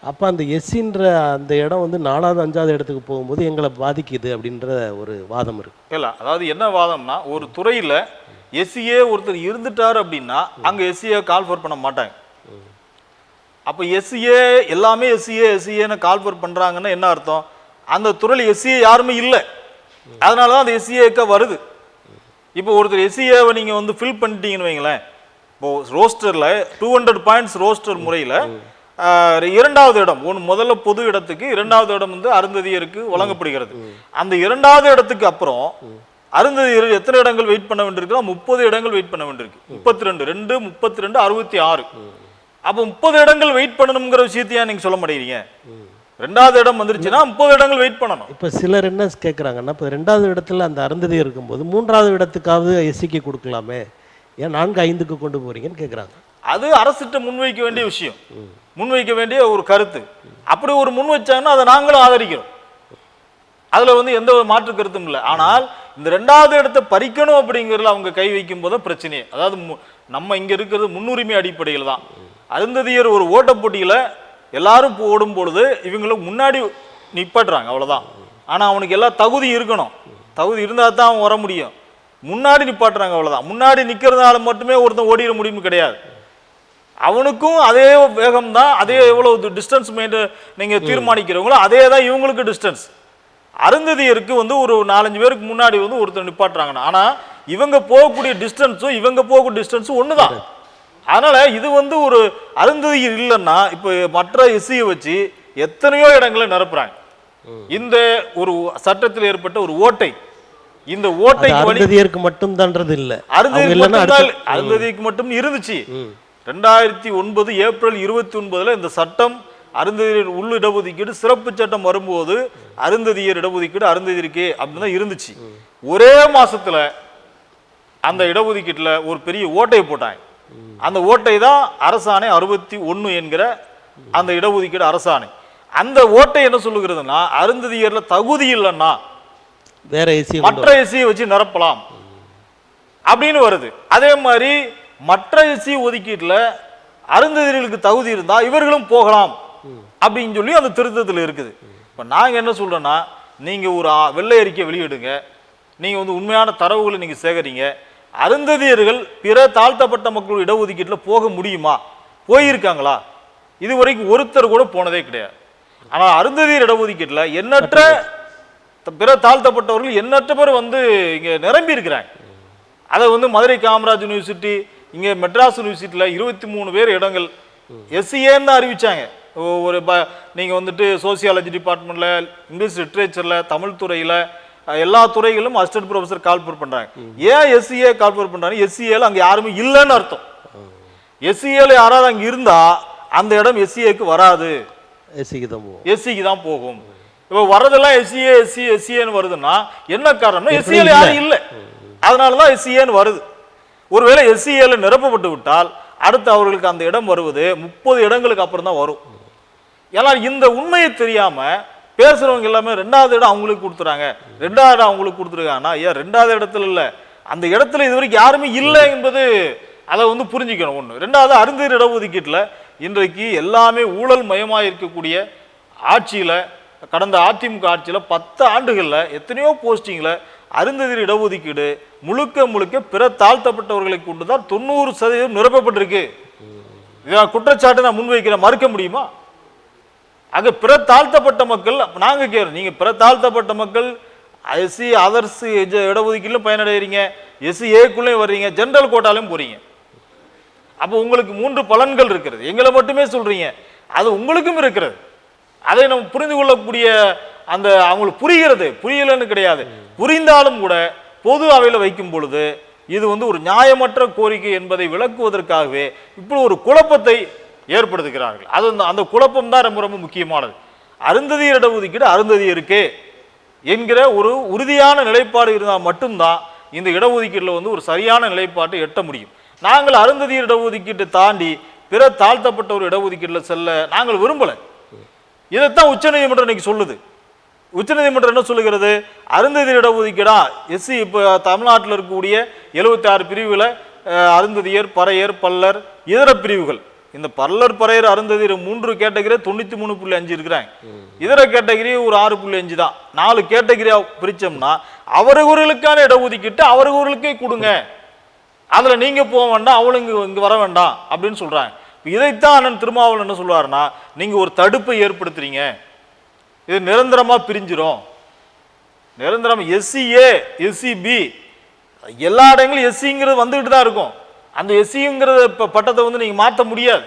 அப்போ அந்த SCன்ற அந்த இடம் வந்து 4வது 5வது இடத்துக்கு போகும்போது எங்களை பாதிக்குது அப்படின்ற ஒரு வாதம் இருக்கு. இல்லை, அதாவது என்ன வாதம்னா, ஒரு துறையில் SCA ஒருத்தர் இருந்துட்டார் அப்படின்னா அங்கே SCA கால்ஃபர் பண்ண மாட்டாங்க. அப்போ SCA எல்லாமே SCAன்னு கால்ஃபர் பண்ணுறாங்கன்னா என்ன அர்த்தம்? அந்த துறையில் SCA யாருமே இல்லை, அதனால தான் அந்த SCA வருது. இப்போ ஒருத்தர் SCAவை நீங்கள் வந்து ஃபில் பண்ணிட்டீங்கன்னு வைங்களேன், இப்போது ரோஸ்டரில் 200 பாயிண்ட்ஸ் ரோஸ்டர் முறையில் 2வது இடம், முதல்ல பொது இடத்துக்கு 2வது இடம் வந்து அருந்ததியருக்கு வழங்கப்படுகிறது. அந்த 2வது இடத்துக்கு அப்புறம் அருந்ததியர் எத்தனை இடங்கள் வெயிட் பண்ண வேண்டியிருக்கு? 30 இடங்கள் வெயிட் பண்ண வேண்டியிருக்கு. 32 66. அப்போ 30 இடங்கள் வெயிட் பண்ணணுங்கிற விஷயத்தையா நீங்கள் சொல்ல மாட்டேங்கிறீங்க? 2வது இடம் வந்துருச்சுன்னா 30 இடங்கள் வெயிட் பண்ணணும். இப்போ சிலர் என்ன கேட்குறாங்கன்னா, இப்போ 2வது இடத்துல அந்த அருந்ததி இருக்கும்போது 3வது இடத்துக்காவது SCக்கு கொடுக்கலாமே, ஏன் 4, 5க்கு கொண்டு போறீங்கன்னு கேட்குறாங்க. அது அரசிட்ட முன்வைக்க வேண்டிய விஷயம், முன்வைக்க வேண்டிய ஒரு கருத்து. அப்படி ஒரு முன் வச்சாங்கன்னா அதை நாங்களும் ஆதரிக்கிறோம், அதில் வந்து எந்த ஒரு மாற்று கருத்தும் இல்லை. ஆனால் இந்த 2வது இடத்தை பறிக்கணும் அப்படிங்கிறதுல அவங்க கை வைக்கும் போது பிரச்சனையே. அதாவது நம்ம இங்கே இருக்கிறது முன்னுரிமை அடிப்படையில் தான். அருந்ததியர் ஒரு ஓட்ட போட்டியில் எல்லாரும் ஓடும் பொழுது இவங்களும் முன்னாடி நிப்பாட்டுறாங்க, அவ்வளோதான். ஆனால் அவனுக்கு எல்லாம் தகுதி இருக்கணும், தகுதி இருந்தால் தான் அவன் வர முடியும். முன்னாடி நிப்பாட்டுறாங்க, அவ்வளோதான். முன்னாடி நிற்கிறதுனால மட்டுமே ஒருத்தன் ஓடிட முடியும் கிடையாது. அவனுக்கும் அதே வேகம் தான், அதே எவ்வளவு டிஸ்டன்ஸ் நீங்கள் தீர்மானிக்கிறவங்களோ அதே தான் இவங்களுக்கு டிஸ்டன்ஸ். அருந்ததியருக்கு வந்து ஒரு 4-5 பேருக்கு முன்னாடி வந்து ஒருத்தர் நிப்பாட்டுறாங்கன்னா, ஆனால் இவங்க போகக்கூடிய டிஸ்டன்ஸும் இவங்க போகக்கூடிய டிஸ்டன்ஸும் ஒன்று தான். அதனால இது வந்து ஒரு அருந்ததியர் இல்லைன்னா இப்போ மற்ற SCயை வச்சு எத்தனையோ இடங்களை நிரப்புறாங்க. இந்த ஒரு சட்டத்தில் ஏற்பட்ட ஒரு ஓட்டை, இந்த ஓட்டை அருந்ததியருக்கு மட்டும் தான்றது இல்லை, அருந்ததியருக்கு மட்டும் இருந்துச்சு. 2009 ஏப்ரல் 29 இந்த சட்டம் அருந்ததியர் உள் இடஒதுக்கீடு சிறப்பு சட்டம் வரும்போது அருந்ததியர் இடஒதுக்கீடு அருந்ததியருக்கே அப்படின்னு தான் இருந்துச்சு. ஒரே மாசத்துல அந்த இடஒதுக்கீட்டில் ஒரு பெரிய ஓட்டையை போட்டாங்க. அந்த ஓட்டை தான் அரசாணை 61 என்கிற அந்த இடஒதுக்கீடு அரசாணை. அந்த ஓட்டை என்ன சொல்லுகிறதுனா, அருந்ததியர்ல தகுதி இல்லைன்னா வேற மற்ற SCயை வச்சு நிரப்பலாம் அப்படின்னு வருது. அதே மாதிரி மற்ற SC ஒதுக்கீட்டில் அருந்ததியர்களுக்கு தகுதி இருந்தா இவர்களும் போகலாம் அப்படின்னு சொல்லி அந்த திருத்தத்தில் இருக்குது. இப்போ நாங்கள் என்ன சொல்றோம்னா, நீங்க ஒரு வெள்ளை அறிக்கை வெளியிடுங்க, நீங்க வந்து உண்மையான தரவுகளை நீங்க சேகரிங்க. அருந்ததியர்கள் பிற தாழ்த்தப்பட்ட மக்கள் இடஒதுக்கீட்டில் போக முடியுமா? போயிருக்காங்களா? இதுவரைக்கும் ஒருத்தர் கூட போனதே கிடையாது. ஆனால் அருந்ததியர் இடஒதுக்கீட்டில் எண்ணற்ற பிற தாழ்த்தப்பட்டவர்கள் எண்ணற்ற பேர் வந்து இங்கே நிரம்பி இருக்கிறாங்க. அதை வந்து மதுரை காமராஜ் யூனிவர்சிட்டி, இங்கே மெட்ராஸ் யூனிவர்சிட்டியில் 23 பேர் இடங்கள் SCன்னு தான் அறிவிச்சாங்க. ஒரு நீங்கள் வந்துட்டு சோசியாலஜி டிபார்ட்மெண்ட்டில், இங்கிலீஷ் லிட்ரேச்சரில், தமிழ் துறையில், எல்லா துறைகளும் அசிஸ்டன்ட் ப்ரொஃபஸர் கால்ஃபர் பண்றாங்க. ஏன் SCA கால்ஃபர் பண்றாங்க? SCAல அங்க யாருமே இல்லைன்னு அர்த்தம். SCAல யாராவது அங்க இருந்தா அந்த இடம் SCAக்கு வராது, SCக்கு தான் போகும். இப்போ வரதெல்லாம் SCAன்னு வருதுன்னா என்ன காரணம்னா, SCAல யாரும் இல்லை, அதனாலதான் SCAன்னு வருது. ஒருவேளை SCAல நிரப்பப்பட்டு விட்டால் அடுத்து அவர்களுக்கு அந்த இடம் வருவது 30 இடங்களுக்கு அப்புறம் தான் வரும். ஏன்னா இந்த உண்மையை தெரியாம பேசுறவங்க எல்லாமே 2வது இடம் அவங்களுக்கு கொடுத்துறாங்க, 2வது இடம் அவங்களுக்கு கொடுத்துருக்காங்கன்னா, ஏன் 2வது இடத்துல இல்லை, அந்த இடத்துல இது வரைக்கும் யாருமே இல்லை என்பது அதை வந்து புரிஞ்சுக்கணும். ஒன்று. 2வது, அருந்ததியர் இடஒதுக்கீட்டில் இன்றைக்கு எல்லாமே ஊழல் மயமாக இருக்கக்கூடிய ஆட்சியில், கடந்த அதிமுக ஆட்சியில் 10 ஆண்டுகளில் எத்தனையோ போஸ்டிங்கில் அருந்ததியர் இடஒதுக்கீடு முழுக்க பிற தாழ்த்தப்பட்டவர்களை கொண்டு தான் 90% நிரப்பப்பட்டிருக்கு. இதான் குற்றச்சாட்டு நான் முன்வைக்கிறேன், மறுக்க முடியுமா? ஆக பிற தாழ்த்தப்பட்ட மக்கள் நாங்க கேட்கிறோம், நீங்க பிற தாழ்த்தப்பட்ட மக்கள் SC அதர்ஸ் இடஒதுக்கீட்டிலும் பயனடைகிறீங்க, SCAக்குள்ளேயும் வர்றீங்க, ஜெனரல் கோட்டாலையும் போறீங்க. அப்போ உங்களுக்கு 3 பலன்கள் இருக்கிறது. எங்களை மட்டுமே சொல்றீங்க, அது உங்களுக்கும் இருக்கிறது. அதை நம்ம புரிந்து கொள்ளக்கூடிய அந்த அவங்களுக்கு புரிகிறது, புரியலன்னு கிடையாது. புரிந்தாலும் கூட பொது அவையில் வைக்கும் பொழுது இது வந்து ஒரு நியாயமற்ற கோரிக்கை என்பதை விளக்குவதற்காகவே இப்படி ஒரு குழப்பத்தை ஏற்படுத்துகிறார்கள். அது அந்த குழப்பம் தான் ரொம்ப ரொம்ப முக்கியமானது. அருந்ததியர் இடஒதுக்கீடு அருந்ததியருக்கு என்கிற ஒரு உறுதியான நிலைப்பாடு இருந்தால் மட்டும்தான் இந்த இடஒதுக்கீட்டில் வந்து ஒரு சரியான நிலைப்பாட்டை எட்ட முடியும். நாங்கள் அருந்ததியர் இடஒதுக்கீட்டை தாண்டி பிற தாழ்த்தப்பட்ட ஒரு இடஒதுக்கீட்டில் செல்ல நாங்கள் விரும்பலை. இதைத்தான் உச்சநீதிமன்றம் இன்னைக்கு சொல்லுது. உச்சநீதிமன்றம் என்ன சொல்லுகிறது? அருந்ததியர் இடஒதுக்கீடா எஸ்சி இப்போ தமிழ்நாட்டில் இருக்கக்கூடிய 76 பிரிவுகளை அருந்ததியர், பறையர், பல்லர், இதர பிரிவுகள், இந்த பல்லர், பறையர், அருந்ததியர் 3 கேட்டகரி 93.5 இருக்கிறாங்க. இதர கேட்டகரி ஒரு 6.5 தான். 4 கேட்டகரியா பிரிச்சோம்னா அவர்களுக்கான இடஒதுக்கீட்டு அவர்களுக்கே கொடுங்க, அதுல நீங்க போக வேண்டாம், அவளுங்க இங்க வர வேண்டாம் அப்படின்னு சொல்றாங்க. இதைத்தான் அண்ணன் திருமாவளவன் என்ன சொல்லுவாருன்னா, நீங்க ஒரு தடுப்பை ஏற்படுத்துறீங்க, இது நிரந்தரமா பிரிஞ்சிரும். நிரந்தரம் எஸ்சிஏ, எஸ்சிபி எல்லா இடங்களும் எஸ்சிங்கிறது வந்துகிட்டு தான் இருக்கும். அந்த எஸ்சிங்கிறத பட்டத்தை வந்து நீங்க மாற்ற முடியாது.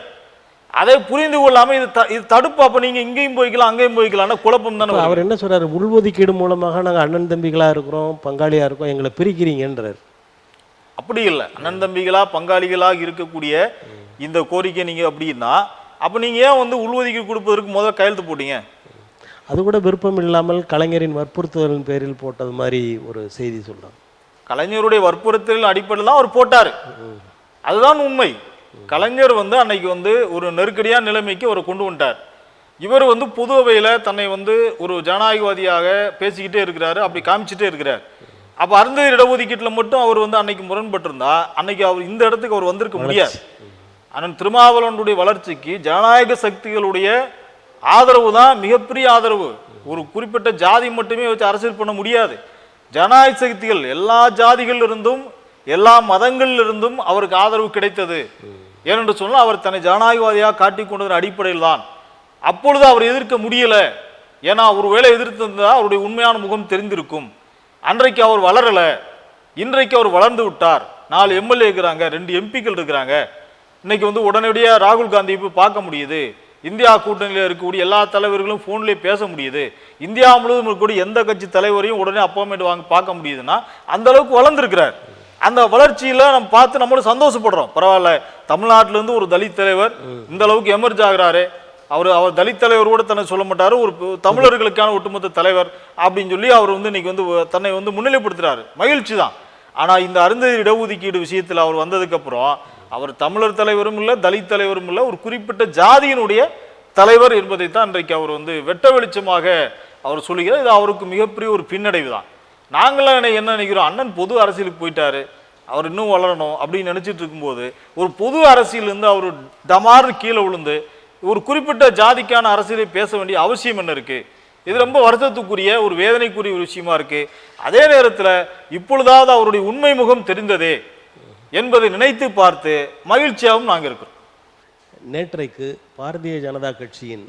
அதை புரிந்து கொள்ளாம இது தடுப்பு. அப்ப நீங்க இங்கேயும் போய்க்கலாம் அங்கேயும் போய்க்கலாம், குழப்பம் தானே. அவர் என்ன சொல்றாரு? உள்ஒதுக்கீடு மூலமாக நாங்கள் அண்ணன் தம்பிகளா இருக்கிறோம், பங்காளியா இருக்கோம், எங்களை பிரிக்கிறீங்கன்றார். அப்படி இல்லை. அண்ணன் தம்பிகளா பங்காளிகளாக இருக்கக்கூடிய இந்த கோரிக்கை நீங்க அப்படின்னா, அப்ப நீங்க ஏன் வந்து உள்ஒதுக்கீடு கொடுப்பதற்கு முதல்ல கையெழுத்து போட்டீங்க? அது கூட விருப்பம் இல்லாமல் கலைஞரின் வற்புறுத்தலின் பேரில் போட்டது மாதிரி ஒரு செய்தி சொல்றாங்க. கலைஞருடைய வற்புறுத்தலின் அடிப்படையில் தான் அவர் போட்டார், அதுதான் உண்மை. கலைஞர் வந்து அன்னைக்கு வந்து ஒரு நெருக்கடியான நிலைமைக்கு அவர் கொண்டு வந்துட்டார். இவர் வந்து பொது அவையில் தன்னை வந்து ஒரு ஜனநாயகவாதியாக பேசிக்கிட்டே இருக்கிறாரு, அப்படி காமிச்சிட்டே இருக்கிறார். அப்போ அருந்ததியர் இடஒதுக்கீட்டில் மட்டும் அவர் வந்து அன்னைக்கு முரண்பட்டிருந்தா அன்னைக்கு அவர் இந்த இடத்துக்கு அவர் வந்திருக்க முடியாது. அண்ணன் திருமாவளவனுடைய வளர்ச்சிக்கு ஜனநாயக சக்திகளுடைய ஆதரவு தான் மிகப்பெரிய ஆதரவு. ஒரு குறிப்பிட்ட ஜாதி மட்டுமே வச்சு அரசியல் பண்ண முடியாது. ஜனநாயக சக்திகள் எல்லா ஜாதிகள் இருந்தும் எல்லா மதங்களில் இருந்தும் அவருக்கு ஆதரவு கிடைத்தது. ஏனென்று சொன்னால் அவர் தன்னை ஜனநாயகவாதியாக காட்டிக் கொண்டதன் அடிப்படையில் தான். அப்பொழுது அவர் எதிர்க்க முடியல. ஏன்னா ஒருவேளை எதிர்த்திருந்தா அவருடைய உண்மையான முகம் தெரிந்திருக்கும். அன்றைக்கு அவர் வளரல, இன்றைக்கு அவர் வளர்ந்து விட்டார். 4 எம்எல்ஏ இருக்கிறாங்க, 2 எம்பிக்கள் இருக்கிறாங்க. இன்னைக்கு வந்து உடனடியாக ராகுல் காந்தியை போய் பார்க்க முடியுது. இந்தியா கூட்டணியில் இருக்கக்கூடிய எல்லா தலைவர்களும் ஃபோன்லேயே பேச முடியுது. இந்தியா முழுவதும் இருக்கக்கூடிய எந்த கட்சி தலைவரையும் உடனே அப்பாயின்மெண்ட் வாங்க பார்க்க முடியுதுன்னா அந்த அளவுக்கு வளர்ந்துருக்கிறார். அந்த வளர்ச்சியில் நம்ம பார்த்து நம்மளும் சந்தோஷப்படுறோம். பரவாயில்ல, தமிழ்நாட்டிலேருந்து ஒரு தலித் தலைவர் இந்த அளவுக்கு எமர்ஜ் ஆகிறாரு. அவர் தலித் தலைவர் கூட தன்னை சொல்ல மாட்டார், ஒரு தமிழர்களுக்கான ஒட்டுமொத்த தலைவர் அப்படின்னு சொல்லி அவர் வந்து இன்னைக்கு வந்து தன்னை வந்து முன்னிலைப்படுத்துறாரு. மகிழ்ச்சி தான். ஆனால் இந்த அருந்ததியர் இடஒதுக்கீடு விஷயத்தில் அவர் வந்ததுக்கப்புறம் அவர் தமிழர் தலைவரும் இல்லை, தலித் தலைவரும் இல்லை, ஒரு குறிப்பிட்ட ஜாதியினுடைய தலைவர் என்பதைத்தான் இன்றைக்கு அவர் வந்து வெட்ட வெளிச்சமாக அவர் சொல்லுகிறார். இது அவருக்கு மிகப்பெரிய ஒரு பின்னடைவு தான். நாங்களாம் என்ன நினைக்கிறோம், அண்ணன் பொது அரசியலுக்கு போயிட்டாரு, அவர் இன்னும் வளரணும் அப்படின்னு நினைச்சிட்டு இருக்கும்போது ஒரு பொது அரசியலிருந்து அவர் டமார்னு கீழே விழுந்து ஒரு குறிப்பிட்ட ஜாதிக்கான அரசியலை பேச வேண்டிய அவசியம் என்ன இருக்கு? இது ரொம்ப வருத்தத்துக்குரிய ஒரு வேதனைக்குரிய ஒரு விஷயமா இருக்கு. அதே நேரத்தில் இப்பொழுதாவது அவருடைய உண்மை முகம் தெரிந்ததே என்பதை நினைத்து பார்த்து மகிழ்ச்சியாகவும் நாங்கள் இருக்கிறோம். நேற்றைக்கு பாரதிய ஜனதா கட்சியின்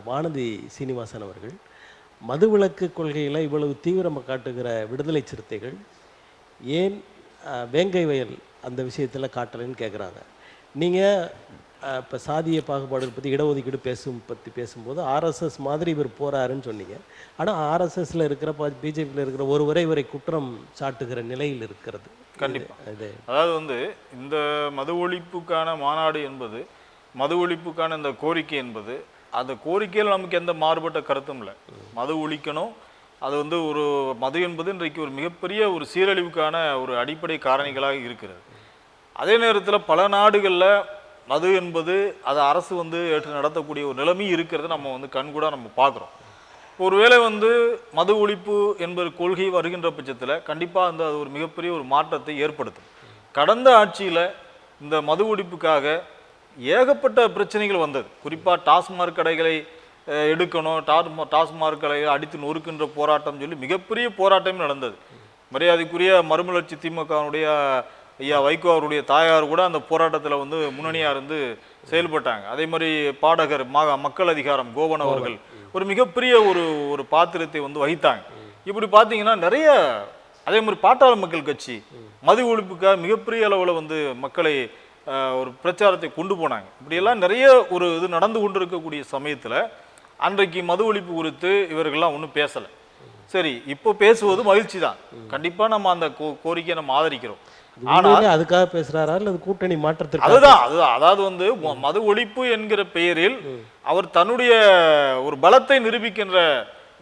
வானதி சீனிவாசன் அவர்கள் மதுவிலக்கு கொள்கையில் இவ்வளவு தீவிரமாக காட்டுகிற விடுதலை சிறுத்தைகள் ஏன் வேங்கை வயல் அந்த விஷயத்தில் காட்டலைன்னு கேட்குறாங்க. நீங்கள் இப்போ சாதிய பாகுபாடு பற்றி இடஒதுக்கீடு பேசும்போது ஆர்எஸ்எஸ் மாதிரி இவர் போகிறாருன்னு சொன்னீங்க. ஆனால் ஆர்எஸ்எஸ்ல இருக்கிற பிஜேபியில் இருக்கிற ஒருவரை இவரை குற்றம் சாட்டுகிற நிலையில் இருக்கிறது. கண்டிப்பாக இது அதாவது வந்து இந்த மது ஒழிப்புக்கான மாநாடு என்பது, மது ஒழிப்புக்கான இந்த கோரிக்கை என்பது, அந்த கோரிக்கையில் நமக்கு எந்த மாறுபட்ட கருத்தும் இல்லை. மது ஒழிக்கணும், அது வந்து ஒரு மது என்பது இன்றைக்கு ஒரு மிகப்பெரிய ஒரு சீரழிவுக்கான ஒரு அடிப்படை காரணிகளாக இருக்கிறது. அதே நேரத்தில் பல நாடுகளில் மது என்பது அதை அரசு வந்து ஏற்று நடத்தக்கூடிய ஒரு நிலைமை இருக்கிறது நம்ம வந்து கண்கூட நம்ம பார்க்குறோம். ஒருவேளை வந்து மது ஒழிப்பு என்பது கொள்கை வருகின்ற பட்சத்தில் கண்டிப்பாக வந்து அது ஒரு மிகப்பெரிய ஒரு மாற்றத்தை ஏற்படுத்தும். கடந்த ஆட்சியில் இந்த மது ஒழிப்புக்காக ஏகப்பட்ட பிரச்சனைகள் வந்தது. குறிப்பாக டாஸ்மாக் கடைகளை எடுக்கணும், டாஸ்மாக் கடைகளை அடித்து நொறுக்கின்ற போராட்டம் சொல்லி மிகப்பெரிய போராட்டம் நடந்தது. மரியாதைக்குரிய மறுமலர்ச்சி திமுகவுடைய ஐயா வைகோ அவருடைய தாயார் கூட அந்த போராட்டத்தில் வந்து முன்னணியாக இருந்து செயல்பட்டாங்க. அதே மாதிரி பாடகர் மக்கள் அதிகாரம் கோவன் அவர்கள் ஒரு மிகப்பெரிய ஒரு பாத்திரத்தை வந்து வகித்தாங்க. இப்படி பார்த்தீங்கன்னா நிறைய, அதே மாதிரி பாட்டாளி மக்கள் கட்சி மது ஒழிப்புக்காக மிகப்பெரிய அளவில் வந்து மக்களை ஒரு பிரச்சாரத்தை கொண்டு போனாங்க. இப்படியெல்லாம் நிறைய ஒரு இது நடந்து கொண்டு இருக்கக்கூடிய சமயத்தில் அன்றைக்கு மது ஒழிப்பு குறித்து இவர்கள்லாம் ஒன்றும் பேசலை. சரி, இப்போ பேசுவது மகிழ்ச்சி தான். கண்டிப்பாக நம்ம அந்த கோரிக்கையை நம்ம ஆதரிக்கிறோம். ஆனால் அதுக்காக பேசுறாரா இல்லை கூட்டணி மாற்றத்திற்கு? அதுதான் அதாவது வந்து மது ஒழிப்பு என்கிற பெயரில் அவர் தன்னுடைய ஒரு பலத்தை நிரூபிக்கின்ற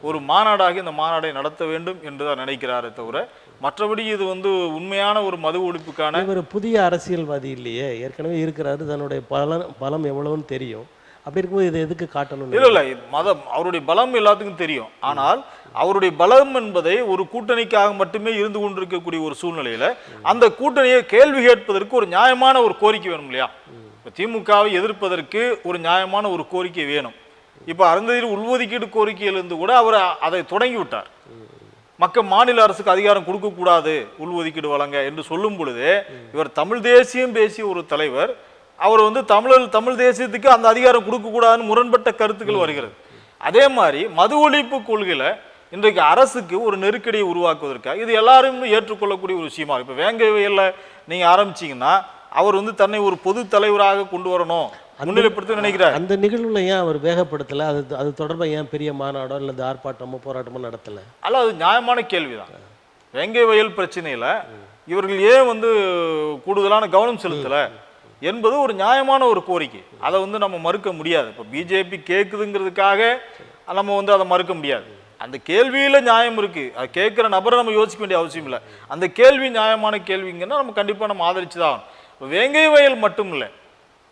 ஒரு மாநாடாக இந்த மாநாடை நடத்த வேண்டும் என்றுதான் நினைக்கிறாரே தவிர மற்றபடி இது வந்து உண்மையான ஒரு மது ஒழிப்புக்கான ஒரு புதிய அரசியல்வாதி இல்லையே, ஏற்கனவே இருக்கிறாரு, தன்னுடைய பலம் எவ்வளவுன்னு தெரியும். அப்படி இருக்கும்போது இதை எதுக்கு காட்டணும்? இல்லை மதம் அவருடைய பலம் எல்லாத்துக்கும் தெரியும். ஆனால் அவருடைய பலம் என்பதை ஒரு கூட்டணிக்காக மட்டுமே இருந்து கொண்டிருக்கக்கூடிய ஒரு சூழ்நிலையில அந்த கூட்டணியை கேள்வி கேட்பதற்கு ஒரு நியாயமான ஒரு கோரிக்கை வேணும் இல்லையா? இப்போ திமுகவை எதிர்ப்பதற்கு ஒரு நியாயமான ஒரு கோரிக்கை வேணும். இப்போ அருந்ததியர் உள்ஒதுக்கீடு கோரிக்கையிலிருந்து கூட அவர் அதை தொடங்கி விட்டார். மாநில அரசுக்கு அதிகாரம் கொடுக்கக்கூடாது உள்ஒதுக்கீடு வழங்க என்று சொல்லும் பொழுது இவர் தமிழ் தேசியம் பேசிய ஒரு தலைவர் அவர் வந்து தமிழ் தேசியத்துக்கு அந்த அதிகாரம் கொடுக்கக்கூடாதுன்னு முரண்பட்ட கருத்துக்கள் வருகிறது. அதே மாதிரி மது ஒழிப்பு கொள்கையில இன்றைக்கு அரசுக்கு ஒரு நெருக்கடியை உருவாக்குவதற்காக இது எல்லாரும் ஏற்றுக்கொள்ளக்கூடிய ஒரு விஷயமா. இப்போ வேங்கை வயல்ல நீங்க ஆரம்பிச்சீங்கன்னா அவர் வந்து தன்னை ஒரு பொது தலைவராக கொண்டு வரணும், முன்னிலைப்படுத்த நினைக்கிறார். அந்த நிகழ்வுல ஏன் அவர் வேகப்படுத்தல? அது தொடர்பாக ஏன் பெரிய மாநாடோ அல்லது ஆர்ப்பாட்டமோ போராட்டமோ நடத்தல? அல்ல, அது நியாயமான கேள்விதான். வேங்கை வயல் பிரச்சனையில இவர்கள் ஏன் வந்து கூடுதலான கவனம் செலுத்தல என்பது ஒரு நியாயமான ஒரு கோரிக்கை. அதை வந்து நம்ம மறுக்க முடியாது. இப்போ பிஜேபி கேட்குதுங்கிறதுக்காக நம்ம வந்து அதை மறுக்க முடியாது. அந்த கேள்வியில நியாயம் இருக்கு. அதை கேட்குற நபரை நம்ம யோசிக்க வேண்டிய அவசியம் இல்லை. அந்த கேள்வி நியாயமான கேள்விங்கன்னா நம்ம கண்டிப்பாக நம்ம ஆதரிச்சுதான். இப்போ வேங்கை வயல் மட்டும் இல்லை,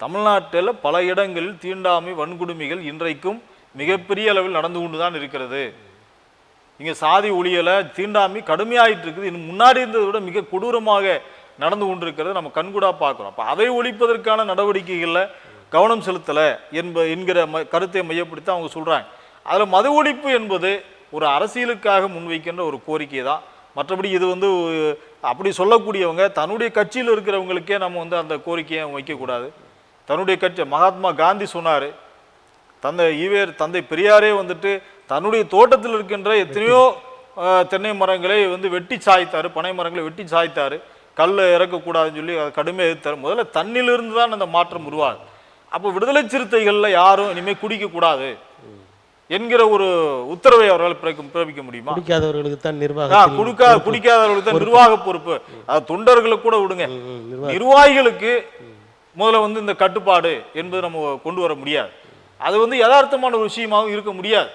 தமிழ்நாட்டில் பல இடங்களில் தீண்டாமை வன்கொடுமைகள் இன்றைக்கும் மிகப்பெரிய அளவில் நடந்து கொண்டு தான் இருக்கிறது. இங்கே சாதி ஒழியலை தீண்டாமை கடுமையாயிட்டு இருக்குது. இன்னும் முன்னாடி இருந்ததை விட மிக கொடூரமாக நடந்து கொண்டிருக்கிறது நம்ம கண்கூடா பார்க்குறோம். அப்போ அதை ஒழிப்பதற்கான நடவடிக்கைகளில் கவனம் செலுத்தலை என்கிற கருத்தை மையப்படுத்தி அவங்க சொல்கிறாங்க. அதில் மது ஒழிப்பு என்பது ஒரு அரசியலுக்காக முன்வைக்கின்ற ஒரு கோரிக்கை தான். மற்றபடி இது வந்து அப்படி சொல்லக்கூடியவங்க தன்னுடைய கட்சியில் இருக்கிறவங்களுக்கே நம்ம வந்து அந்த கோரிக்கையை வைக்கக்கூடாது. தன்னுடைய கட்சி மகாத்மா காந்தி சொன்னார், தந்தை பெரியாரே வந்துட்டு தன்னுடைய தோட்டத்தில் இருக்கின்ற எத்தனையோ தென்னை மரங்களை வந்து வெட்டி சாய்த்தார், பனை மரங்களை வெட்டி சாய்த்தார், கல் இறக்கக்கூடாதுன்னு சொல்லி அதை கடுமையாக எதிர்த்தார். முதல்ல தண்ணிலிருந்து தான் அந்த மாற்றம் உருவாகுது. அப்போ விடுதலை சிறுத்தைகளில் யாரும் இனிமேல் குடிக்கக்கூடாது என்கிற ஒரு உத்தரவை அவரால் பிறப்பிக்க முடியுமா? குடிக்காதவர்களுக்கு தான் குடிக்காதவர்களுக்கு தான் நிர்வாக பொறுப்பு. அது தொண்டர்களை கூட விடுங்க, நிர்வாகிகளுக்கு முதல்ல வந்து இந்த கட்டுப்பாடு என்பது நம்ம கொண்டு வர முடியாது. அது வந்து யதார்த்தமான ஒரு விஷயமாகவும் இருக்க முடியாது.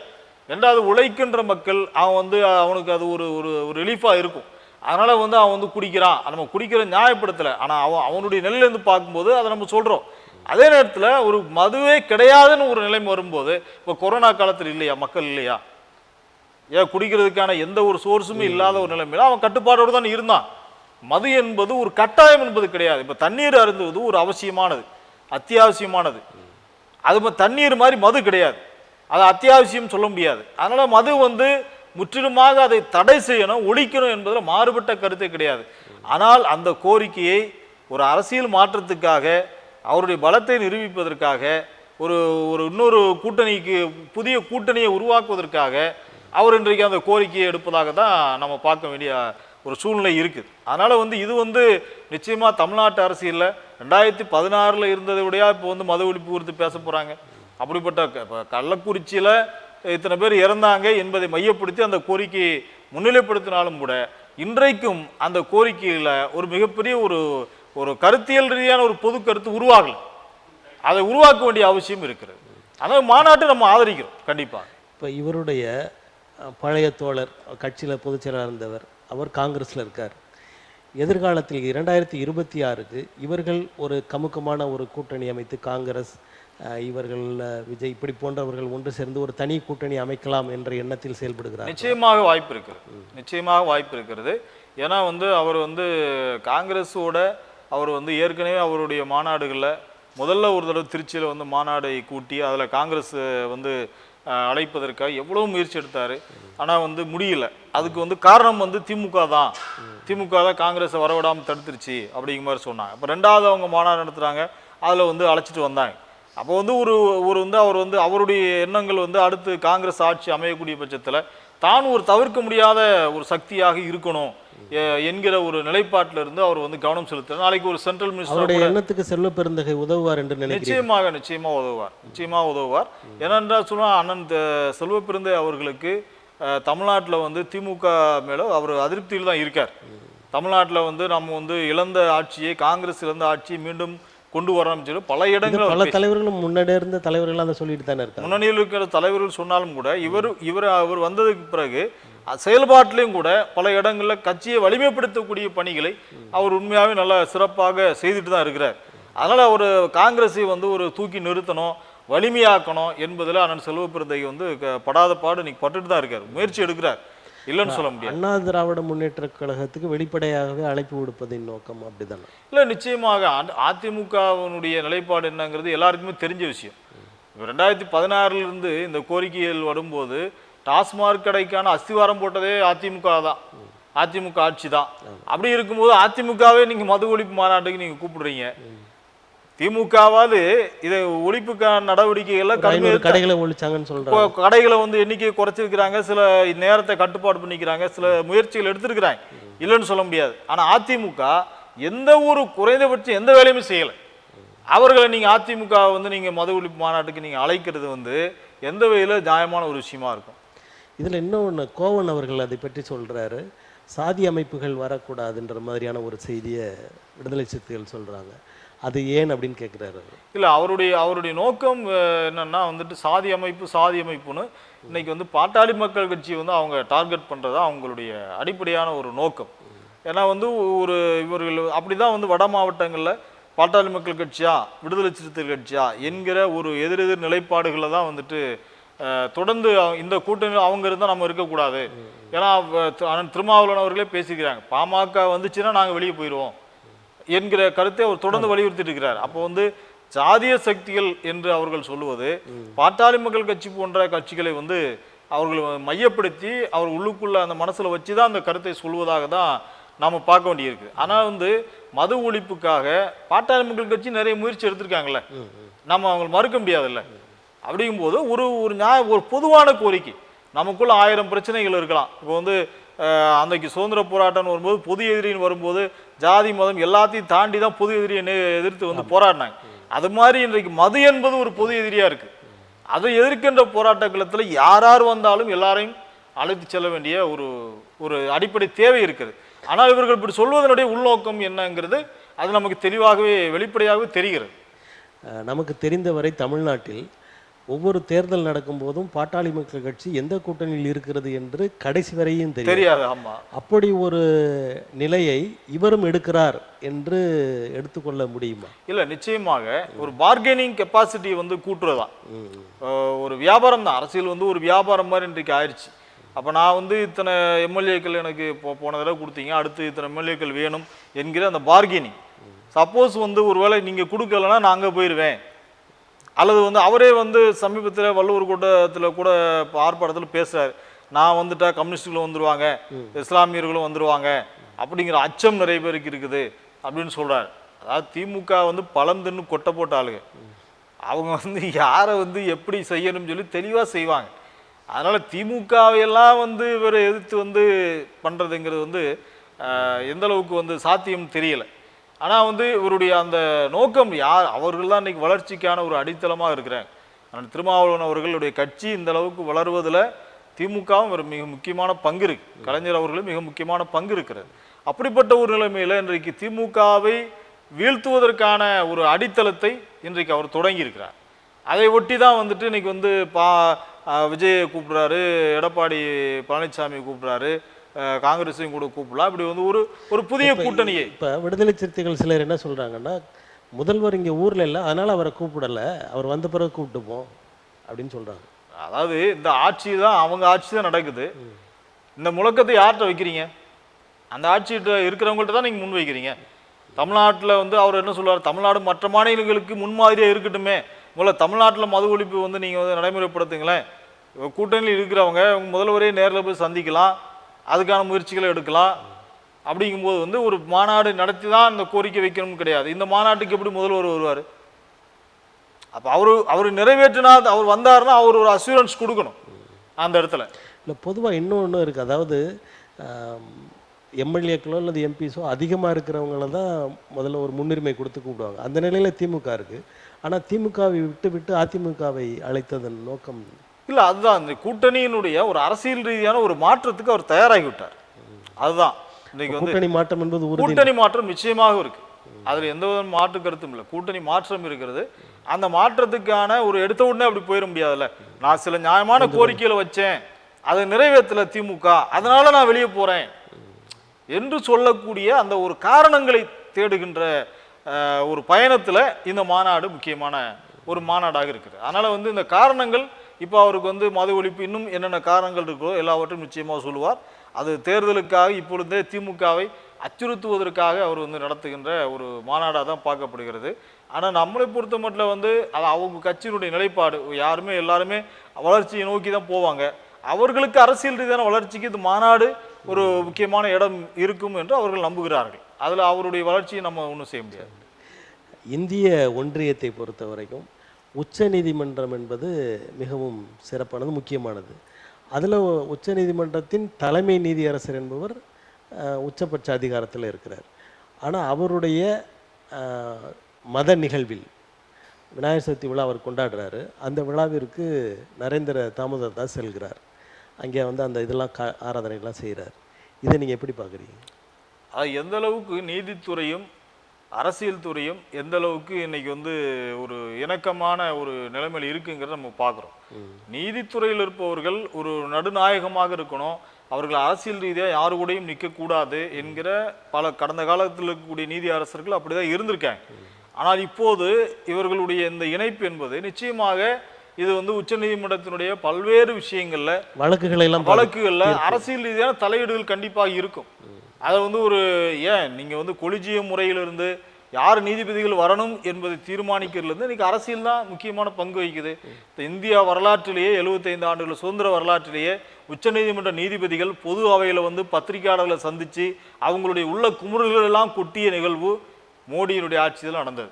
ரெண்டாவது, உழைக்கின்ற மக்கள் அவனுக்கு அது ஒரு ஒரு ரிலீஃபாக இருக்கும். அதனால வந்து அவன் வந்து குடிக்கிறான், நம்ம குடிக்கிற நியாயப்படுத்தலை. ஆனால் அவனுடைய நிலையிலேருந்து பார்க்கும்போது அதை நம்ம சொல்கிறோம். அதே நேரத்தில் ஒரு மதுவே கிடையாதுன்னு ஒரு நிலைமை வரும்போது, இப்போ கொரோனா காலத்தில் இல்லையா, மக்கள் இல்லையா, ஏன் குடிக்கிறதுக்கான எந்த ஒரு சோர்ஸுமே இல்லாத ஒரு நிலைமையில அவன் கட்டுப்பாடோடு தான் இருந்தான். மது என்பது ஒரு கட்டாயம் என்பது கிடையாது. இப்போ தண்ணீர் அருந்துவது ஒரு அவசியமானது, அத்தியாவசியமானது. அது தண்ணீர் மாதிரி மது கிடையாது, அது அத்தியாவசியம் சொல்ல முடியாது. அதனால மது வந்து முற்றிலுமாக அதை தடை செய்யணும், ஒழிக்கணும் என்பதில் மாறுபட்ட கருத்தே கிடையாது. ஆனால் அந்த கோரிக்கையை ஒரு அரசியல் மாற்றத்துக்காக, அவருடைய பலத்தை நிரூபிப்பதற்காக, ஒரு இன்னொரு கூட்டணிக்கு புதிய கூட்டணியை உருவாக்குவதற்காக அவர் இன்றைக்கு அந்த கோரிக்கையை எடுப்பதாக தான் நம்ம பார்க்க வேண்டிய ஒரு சூழ்நிலை இருக்குது. அதனால் வந்து இது வந்து நிச்சயமாக தமிழ்நாட்டு அரசியலில் 2016 இருந்ததை விடையா இப்போ வந்து மது ஒழிப்பு குறித்து பேச போகிறாங்க. அப்படிப்பட்ட கள்ளக்குறிச்சியில் இத்தனை பேர் இறந்தாங்க என்பதை மையப்படுத்தி அந்த கோரிக்கையை முன்னிலைப்படுத்தினாலும் கூட இன்றைக்கும் அந்த கோரிக்கையில் ஒரு மிகப்பெரிய ஒரு கருத்தியல் ரீதியான ஒரு பொது கருத்து உருவாகலை. அதை உருவாக்க வேண்டிய அவசியம் இருக்கிறது. அதனால் மாநாட்டை நம்ம ஆதரிக்கிறோம் கண்டிப்பாக. இப்போ இவருடைய பழைய தோழர், கட்சியில் பொதுச் செயலாளர் இருந்தவர், அவர் காங்கிரஸில் இருக்கார். எதிர்காலத்தில் 2026க்கு இவர்கள் ஒரு கமுக்கமான ஒரு கூட்டணி அமைத்து, காங்கிரஸ், இவர்கள், விஜய் இப்படி போன்றவர்கள் ஒன்று சேர்ந்து ஒரு தனி கூட்டணி அமைக்கலாம் என்ற எண்ணத்தில் செயல்படுகிறார். நிச்சயமாக வாய்ப்பு இருக்கிறது. ஏன்னா வந்து அவர் வந்து காங்கிரஸோட அவர் வந்து ஏற்கனவே அவருடைய மாநாடுகளில் முதல்ல ஒரு தடவை திருச்சியில் வந்து மாநாடை கூட்டி அதில் காங்கிரஸ் வந்து அழைப்பதற்காக எவ்வளோ முயற்சி எடுத்தார். ஆனால் வந்து முடியல. அதுக்கு வந்து காரணம் வந்து திமுக தான் காங்கிரஸை வரவிடாமல் தடுத்துருச்சு அப்படிங்கிற மாதிரி சொன்னாங்க. அப்போ ரெண்டாவது அவங்க மாநாடு நடத்துகிறாங்க, அதில் வந்து அழைச்சிட்டு வந்தாங்க. அப்போ வந்து ஒரு ஒரு வந்து அவர் வந்து அவருடைய எண்ணங்கள் வந்து அடுத்து காங்கிரஸ் ஆட்சி அமையக்கூடிய பட்சத்தில் தான் ஒரு தவிர்க்க முடியாத ஒரு சக்தியாக இருக்கணும் என்கிற ஒரு நிலைப்பாட்டில் இருந்து அவர் வந்து கவனம் செலுத்துறார். நாளைக்கு ஒரு சென்ட்ரல் மினிஸ்டர் அவருடைய எண்ணத்துக்கு செல்வ பெருந்தகை உதவுவார் என்று நினைக்கிறேன். நிச்சயமா உதவுவார். ஏனென்றால் சொன்னால் அண்ணன் செல்வ பெருந்தகை அவர்களுக்கு தமிழ்நாட்டில் வந்து திமுக மேலே அவர் அதிருப்தியில் தான் இருக்கார். தமிழ்நாட்டில் வந்து நம்ம வந்து இழந்த ஆட்சியை, காங்கிரஸ் இழந்த ஆட்சியை மீண்டும் கொண்டு வரணும் சொல்லி பல இடங்கள் பல தலைவர்களும் முன்னாடி இருந்த தலைவர்கள் அதை சொல்லிட்டு தானே இருக்காங்க. முன்னணியில் இருக்கிற தலைவர்கள் சொன்னாலும் கூட அவர் வந்ததுக்கு பிறகு செயல்பாட்டிலையும் கூட பல இடங்களில் கட்சியை வலிமைப்படுத்தக்கூடிய பணிகளை அவர் உண்மையாகவே நல்லா சிறப்பாக செய்துட்டு தான் இருக்கிறார். அதனால் அவர் காங்கிரஸை வந்து ஒரு தூக்கி நிறுத்தணும், வலிமையாக்கணும் என்பதில் அண்ணன் செல்வ பெருந்தகை வந்து படாத பாடு இன்னைக்கு பட்டுட்டு தான் இருக்கார், முயற்சி எடுக்கிறார், இல்லைன்னு சொல்ல முடியாது. அண்ணா திராவிட முன்னேற்ற கழகத்துக்கு வெளிப்படையாகவே அழைப்பு விடுப்பதின் நோக்கம் அப்படிதானே? இல்லை, நிச்சயமாக அதிமுகவினுடைய நிலைப்பாடு என்னங்கிறது எல்லாருக்குமே தெரிஞ்ச விஷயம். 2016 இந்த கோரிக்கைகள் வரும்போது டாஸ்மாக் கடைக்கான அஸ்திவாரம் போட்டதே அதிமுக தான், அதிமுக ஆட்சி தான். அப்படி இருக்கும்போது அதிமுகவே நீங்க மது ஒழிப்பு மாநாட்டுக்கு நீங்க கூப்பிடுறீங்க, திமுகவாது இதை ஒழிப்புக்கான நடவடிக்கைகளை கடைகளை ஒழிச்சாங்கன்னு சொல்றாங்க. கடைகளை வந்து எண்ணிக்கையை குறைச்சிருக்கிறாங்க, சில நேரத்தை கட்டுப்பாடு பண்ணிக்கிறாங்க, சில முயற்சிகள் எடுத்திருக்கிறாங்க, இல்லைன்னு சொல்ல முடியாது. ஆனா அதிமுக எந்த ஒரு குறைந்தபட்சம் எந்த வேலையுமே செய்யலை. அவர்களை நீங்க அதிமுக வந்து நீங்க மது ஒழிப்பு மாநாட்டுக்கு நீங்க அழைக்கிறது வந்து எந்த வகையில நியாயமான ஒரு விஷயமா இருக்கும். இதுல இன்னொன்று கோவன் அவர்கள் அதை பற்றி சொல்றாரு, சாதி அமைப்புகள் வரக்கூடாதுன்ற மாதிரியான ஒரு செய்தியை விடுதலை சிறுத்தைகள் சொல்றாங்க. அது ஏன் அப்படின்னு கேட்குறாரு. இல்லை, அவருடைய நோக்கம் என்னன்னா வந்துட்டு சாதி அமைப்புன்னு இன்னைக்கு வந்து பாட்டாளி மக்கள் கட்சி வந்து அவங்க டார்கெட் பண்ணுறதா அவங்களுடைய அடிப்படையான ஒரு நோக்கம். ஏன்னா வந்து இவர்கள் அப்படிதான் வந்து வட மாவட்டங்களில் பாட்டாளி மக்கள் கட்சியா விடுதலை சிறுத்தைகள் கட்சியா என்கிற ஒரு எதிரெதிர் நிலைப்பாடுகளை தான் வந்துட்டு தொடர்ந்து இந்த கூட்டணி அவங்க இருந்தால் நம்ம இருக்கக்கூடாது. ஏன்னா திருமாவளவன் அவர்களே பேசிக்கிறாங்க, பாமக வந்துச்சுன்னா நாங்கள் வெளியே போயிடுவோம் என்கிற கருத்தை அவர் தொடர்ந்து வலியுறுத்திட்டு இருக்கிறார். அப்போ வந்து ஜாதிய சக்திகள் என்று அவர்கள் சொல்லுவது பாட்டாளி மக்கள் கட்சி போன்ற கட்சிகளை வந்து அவர்கள் மையப்படுத்தி அவர் உள்ளுக்குள்ள அந்த மனசுல வச்சுதான் அந்த கருத்தை சொல்வதாக தான் நாம பார்க்க வேண்டியிருக்கு. ஆனால் வந்து மது ஒழிப்புக்காக பாட்டாளி மக்கள் கட்சி நிறைய முயற்சி எடுத்திருக்காங்கல்ல, நம்ம அவங்க மறுக்க முடியாதுல்ல. அப்படிங்கும்போது ஒரு பொதுவான கோரிக்கை, நமக்குள்ள 1000 பிரச்சனைகள் இருக்கலாம். இப்போ வந்து அன்றைக்கு சுதந்திர போராட்டம் வரும்போது பொது எதிரின்னு வரும்போது ஜாதி மதம் எல்லாத்தையும் தாண்டி தான் பொது எதிரியை எதிர்த்து வந்து போராடினாங்க. அது மாதிரி இன்றைக்கு மது என்பது ஒரு பொது எதிரியா இருக்கு. அதை எதிர்க்கின்ற போராட்ட களத்தில் யார் வந்தாலும் எல்லாரையும் அழைத்து செல்ல வேண்டிய ஒரு அடிப்படை தேவை இருக்குது. ஆனால் இவர்கள் இப்படி சொல்வதனுடைய உள்நோக்கம் என்னங்கிறது அது நமக்கு தெளிவாகவே வெளிப்படையாகவே தெரிகிறது. நமக்கு தெரிந்தவரை தமிழ்நாட்டில் ஒவ்வொரு தேர்தல் நடக்கும் போதும் பாட்டாளி மக்கள் கட்சி எந்த கூட்டணியில் இருக்கிறது என்று கடைசி வரையும் தெரியாது. ஆமா, அப்படி ஒரு நிலையை இவரும் எடுக்கிறார் என்று எடுத்துக்கொள்ள முடியுமா? இல்ல, நிச்சயமாக ஒரு பார்கெனிங் கெப்பாசிட்டி வந்து கூட்டுறதான் ஒரு வியாபாரம் தான். அரசியல் வந்து ஒரு வியாபாரம் மாதிரி இன்றைக்கு ஆயிடுச்சு. அப்போ நான் வந்து இத்தனை எம்எல்ஏக்கள் எனக்கு போன தடவை கொடுத்தீங்க, அடுத்து இத்தனை எம்எல்ஏக்கள் வேணும் என்கிற அந்த பார்கெனிங். சப்போஸ் வந்து ஒருவேளை நீங்கள் கொடுக்கலன்னா நான் அங்கே போயிடுவேன், அல்லது வந்து அவரே வந்து சமீபத்தில் வள்ளுவர் கூட்டத்தில் கூட ஆர்ப்பாட்டத்தில் பேசுகிறார், நான் வந்துட்டா கம்யூனிஸ்டுகளும் வந்துடுவாங்க, இஸ்லாமியர்களும் வந்துடுவாங்க அப்படிங்கிற அச்சம் நிறைய பேருக்கு இருக்குது அப்படின்னு சொல்கிறார். அதாவது திமுக வந்து பழம் தின்னு கொட்டை போட்ட ஆளுங்க, அவங்க வந்து யாரை வந்து எப்படி செய்யணும்னு சொல்லி தெளிவாக செய்வாங்க. அதனால் திமுகவையெல்லாம் வந்து இவர் எதிர்த்து வந்து பண்ணுறதுங்கிறது வந்து எந்த அளவுக்கு வந்து சாத்தியம் தெரியலை. ஆனால் வந்து இவருடைய அந்த நோக்கம் அவர்கள் தான் இன்றைக்கி வளர்ச்சிக்கான ஒரு அடித்தளமாக இருக்கிறாங்க. ஆனால் திருமாவளவன் அவர்களுடைய கட்சி இந்த அளவுக்கு வளருவதில் திமுகவும் ஒரு மிக முக்கியமான பங்கு இருக்கு, கலைஞர் அவர்களும் மிக முக்கியமான பங்கு இருக்கிறது. அப்படிப்பட்ட ஒரு நிலைமையில் இன்றைக்கு திமுகவை வீழ்த்துவதற்கான ஒரு அடித்தளத்தை இன்றைக்கு அவர் தொடங்கி இருக்கிறார். அதை ஒட்டி தான் வந்துட்டு இன்னைக்கு வந்து விஜயை கூப்பிடுறாரு, எடப்பாடி பழனிசாமி கூப்பிடுறாரு, காங்கிரஸையும் கூட கூப்பிடலாம். இப்படி வந்து ஒரு புதிய கூட்டணியை இப்போ விடுதலை சிறுத்தைகள் சிலர் என்ன சொல்றாங்கன்னா, முதல்வர் இங்கே ஊரில் இல்லை அதனால அவரை கூப்பிடலை, அவர் வந்த பிறகு கூப்பிட்டுப்போம் அப்படின்னு சொல்றாங்க. அதாவது இந்த ஆட்சி தான் அவங்க ஆட்சி தான் நடக்குது, இந்த முழக்கத்தை யார்கிட்ட வைக்கிறீங்க? அந்த ஆட்சிகிட்ட இருக்கிறவங்கள்ட்ட தான் நீங்கள் முன் வைக்கிறீங்க. தமிழ்நாட்டில் வந்து அவர் என்ன சொல்றாரு, தமிழ்நாடு மற்ற மாநிலங்களுக்கு முன்மாதிரியாக இருக்கட்டுமே, முதல்ல தமிழ்நாட்டில் மது ஒழிப்பு வந்து நீங்கள் வந்து நடைமுறைப்படுத்துங்களேன். கூட்டணியில் இருக்கிறவங்க முதல்வரே நேரில் போய் சந்திக்கலாம், அதுக்கான முயற்சிகளை எடுக்கலாம். அப்படிங்கும்போது வந்து ஒரு மாநாடு நடத்தி தான் அந்த கோரிக்கை வைக்கணும்னு கிடையாது. இந்த மாநாட்டுக்கு எப்படி முதல்வர் வருவார்? அப்போ அவர் நிறைவேற்றினா அவர் வந்தாருன்னா அவர் ஒரு அஷூரன்ஸ் கொடுக்கணும் அந்த இடத்துல. இல்லை பொதுவாக இன்னொன்று இருக்குது. அதாவது எம்எல்ஏக்களோ அல்லது எம்பிஸோ அதிகமாக இருக்கிறவங்கள தான் முதல்ல ஒரு முன்னுரிமை கொடுத்து கூப்பிடுவாங்க. அந்த நிலையில் திமுக இருக்குது. ஆனால் திமுகவை விட்டு விட்டு அதிமுகவை அழைத்ததன் நோக்கம் இல்லை, அதுதான் இந்த கூட்டணியினுடைய ஒரு அரசியல் ரீதியான ஒரு மாற்றத்துக்கு அவர் தயாராகி விட்டார். அதுதான் இன்னைக்கு வந்து கூட்டணி மாற்றம் என்பது உறுதி. கூட்டணி மாற்றம் நிச்சயமாக இருக்கு. அதில் எந்த வித மாற்று கருத்தும் இல்லை. கூட்டணி மாற்றம் இருக்கிறது. அந்த மாற்றத்துக்கான ஒரு எடுத்த உடனே அப்படி போயிட முடியாதுல்ல. நான் சில நியாயமான கோரிக்கைகளை வச்சேன், அதை நிறைவேற்றல திமுக, அதனால நான் வெளியே போறேன் என்று சொல்லக்கூடிய அந்த ஒரு காரணங்களை தேடுகின்ற ஒரு பயணத்துல இந்த மாநாடு முக்கியமான ஒரு மாநாடாக இருக்குது. அதனால வந்து இந்த காரணங்கள் இப்போ அவருக்கு வந்து மது ஒழிப்பு இன்னும் என்னென்ன காரணங்கள் இருக்கோ எல்லாவற்றையும் நிச்சயமாக சொல்லுவார். அது தேர்தலுக்காக இப்பொழுதே திமுகவை அச்சுறுத்துவதற்காக அவர் வந்து நடத்துகின்ற ஒரு மாநாடாக தான் பார்க்கப்படுகிறது. ஆனால் நம்மளை பொறுத்த மட்டும் வந்து அது அவங்க கட்சியினுடைய நிலைப்பாடு. யாருமே எல்லாருமே வளர்ச்சியை நோக்கி தான் போவாங்க. அவர்களுக்கு அரசியல் ரீதியான வளர்ச்சிக்கு இது மாநாடு ஒரு முக்கியமான இடம் இருக்கும் என்று அவர்கள் நம்புகிறார்கள். அதில் அவருடைய வளர்ச்சியை நம்ம ஒன்றும் செய்ய முடியாது. இந்திய ஒன்றியத்தை பொறுத்த வரைக்கும் உச்ச நீதிமன்றம் என்பது மிகவும் சிறப்பானது, முக்கியமானது. அதில் உச்ச நீதிமன்றத்தின் தலைமை நீதியரசர் என்பவர் உச்சபட்ச அதிகாரத்தில் இருக்கிறார். ஆனால் அவருடைய மத நிகழ்வில் விநாயகர் சதுர்த்தி விழா அவர் கொண்டாடுறாரு. அந்த விழாவிற்கு நரேந்திர தாமோதர் தாஸ் செல்கிறார். அங்கே வந்து அந்த இதெல்லாம் ஆராதனைகள்லாம் செய்கிறார். இதை நீங்கள் எப்படி பார்க்குறீங்க? அது எந்த அளவுக்கு நீதித்துறையும் அரசியல் துறையும் எந்த அளவுக்கு இன்னைக்கு வந்து ஒரு இணக்கமான ஒரு நிலைமையில் இருக்குங்கிறத நம்ம பார்க்குறோம். நீதித்துறையில் இருப்பவர்கள் ஒரு நடுநாயகமாக இருக்கணும், அவர்கள் அரசியல் ரீதியாக யாரு கூடயும் நிற்கக்கூடாது என்கிற பல கடந்த காலத்தில் இருக்கக்கூடிய நீதி அரசர்கள் அப்படிதான் இருந்திருக்காங்க. ஆனால் இப்போது இவர்களுடைய இந்த இணைப்பு என்பது நிச்சயமாக இது வந்து உச்ச நீதிமன்றத்தினுடைய பல்வேறு விஷயங்கள்ல வழக்குகள்ல அரசியல் ரீதியான தலையீடுகள் கண்டிப்பாக இருக்கும். அதை வந்து ஒரு நீங்க வந்து கொலிஜிய முறையிலிருந்து யார் நீதிபதிகள் வரணும் என்பதை தீர்மானிக்கிறதுலேருந்து இன்னைக்கு அரசியல் தான் முக்கியமான பங்கு வகிக்குது. இந்தியா வரலாற்றிலேயே 75 ஆண்டுகள் சுதந்திர வரலாற்றிலேயே உச்சநீதிமன்ற நீதிபதிகள் பொது அவையில் வந்து பத்திரிகையாளர்களை சந்தித்து அவங்களுடைய உள்ள குமுறல்கள் எல்லாம் கொட்டிய நிகழ்வு மோடியினுடைய ஆட்சியில் நடந்தது.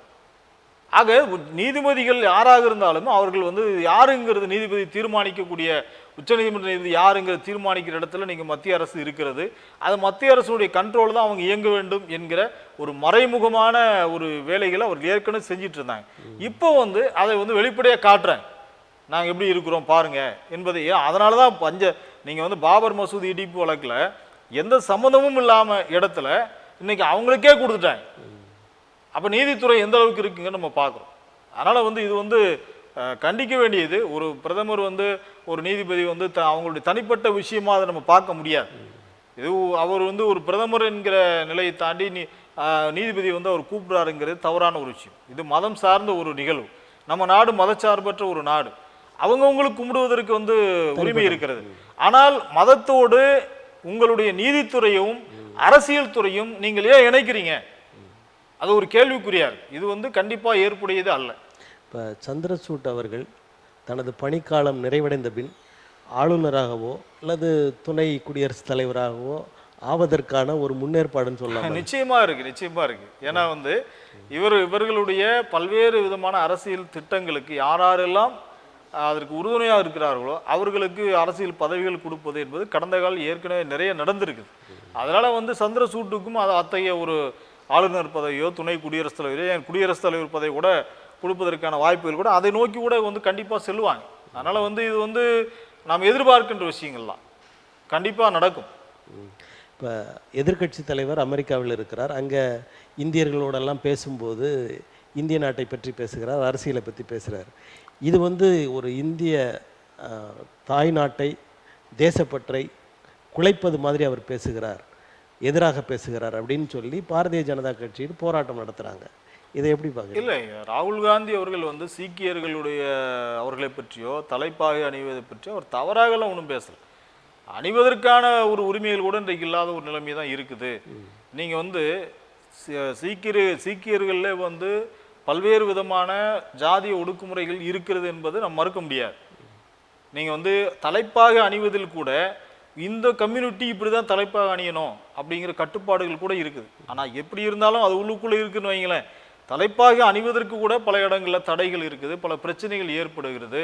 ஆக நீதிபதிகள் யாராக இருந்தாலும் அவர்கள் வந்து யாருங்கிறது நீதிபதி தீர்மானிக்கக்கூடிய உச்சநீதிமன்ற நீதிபதி யாருங்கிறது தீர்மானிக்கிற இடத்துல நீங்கள் மத்திய அரசு இருக்கிறது. அது மத்திய அரசுடைய கண்ட்ரோல் தான் அவங்க இயங்க வேண்டும் என்கிற ஒரு மறைமுகமான ஒரு வேலைகளை அவர் ஏற்கனவே செஞ்சிட்டு இருந்தாங்க. இப்போ வந்து அதை வந்து வெளிப்படையாக காட்டுறாங்க, நாங்கள் எப்படி இருக்கிறோம் பாருங்க என்பதை. அதனால தான் நீங்கள் வந்து பாபர் மசூதி இடிப்பு வழக்கில் எந்த சம்மந்தமும் இல்லாமல் இடத்துல இன்னைக்கு அவங்களுக்கே கொடுத்துட்டாங்க. அப்போ நீதித்துறை எந்த அளவுக்கு இருக்குங்கன்னு நம்ம பார்க்குறோம். அதனால் வந்து இது வந்து கண்டிக்க வேண்டியது. ஒரு பிரதமர் வந்து ஒரு நீதிபதி வந்து அவங்களுடைய தனிப்பட்ட விஷயமா அதை நம்ம பார்க்க முடியாது. இது அவர் வந்து ஒரு பிரதமர் என்கிற நிலையை தாண்டி நீதிபதி வந்து அவர் கூப்பிடுறாருங்கிறது தவறான ஒரு விஷயம். இது மதம் சார்ந்த ஒரு நிகழ்வு. நம்ம நாடு மதச்சார்பற்ற ஒரு நாடு. அவங்கவுங்களுக்கு கும்பிடுவதற்கு வந்து உரிமை இருக்கிறது. ஆனால் மதத்தோடு உங்களுடைய நீதித்துறையும் அரசியல் துறையும் நீங்கள் ஏன் இணைக்கிறீங்க? அது ஒரு கேள்விக்குறியா இருக்கு. இது வந்து கண்டிப்பாக ஏற்புடையது அல்ல. இப்போ சந்திரசூட் அவர்கள் தனது பணிக்காலம் நிறைவடைந்த பின் ஆளுநராகவோ அல்லது துணை குடியரசுத் தலைவராகவோ ஆவதற்கான ஒரு முன்னேற்பாடுன்னு சொல்லலாம். நிச்சயமா இருக்கு. ஏன்னா வந்து இவர்களுடைய பல்வேறு விதமான அரசியல் திட்டங்களுக்கு யாரெல்லாம் அதற்கு உறுதுணையாக இருக்கிறார்களோ அவர்களுக்கு அரசியல் பதவிகள் கொடுப்பது என்பது கடந்த காலம் ஏற்கனவே நிறைய நடந்திருக்குது. அதனால வந்து சந்திரசூட்டுக்கும் அது அத்தகைய ஒரு ஆளுநர் பதவியோ துணை குடியரசுத் தலைவரோ குடியரசுத் தலைவர் பதவி கூட கொடுப்பதற்கான வாய்ப்புகள் கூட அதை நோக்கி கூட வந்து கண்டிப்பாக செல்லுவாங்க. அதனால வந்து இது வந்து நாம் எதிர்பார்க்கின்ற விஷயங்கள்லாம் கண்டிப்பாக நடக்கும். இப்போ எதிர்கட்சி தலைவர் அமெரிக்காவில் இருக்கிறார். அங்கே இந்தியர்களோடெல்லாம் பேசும்போது இந்திய நாட்டை பற்றி பேசுகிறார், அரசியலை பற்றி பேசுகிறார். இது வந்து ஒரு இந்திய தாய் நாட்டை தேசப்பற்றை குலைப்பது மாதிரி அவர் பேசுகிறார், எதிராக பேசுகிறார் அப்படின்னு சொல்லி பாரதிய ஜனதா கட்சியில் போராட்டம் நடத்துகிறாங்க. இதை எப்படி பார்க்க? இல்லை, ராகுல் காந்தி அவர்கள் வந்து சீக்கியர்களுடைய அவர்களை பற்றியோ தலைப்பாகை அணிவதை பற்றியோ அவர் தவறாகலாம் ஒன்றும் பேசலை. அணிவதற்கான ஒரு உரிமைகள் கூட இன்றைக்கு இல்லாத ஒரு நிலைமை தான் இருக்குது. நீங்கள் வந்து சீக்கியர்களில் வந்து பல்வேறு விதமான ஜாதிய ஒடுக்குமுறைகள் இருக்கிறது என்பது நம்ம மறுக்க முடியாது. நீங்கள் வந்து தலைப்பாக அணிவதில் கூட இந்த கம்யூனிட்டி இப்படி தான் தலைப்பாக அணியணும் அப்படிங்கிற கட்டுப்பாடுகள் கூட இருக்குது. ஆனால் எப்படி இருந்தாலும் அது உள்ளுக்குள்ளே இருக்குன்னு வைங்களேன், தலைப்பாகை அணிவதற்கு கூட பல இடங்களில் தடைகள் இருக்குது, பல பிரச்சனைகள் ஏற்படுகிறது.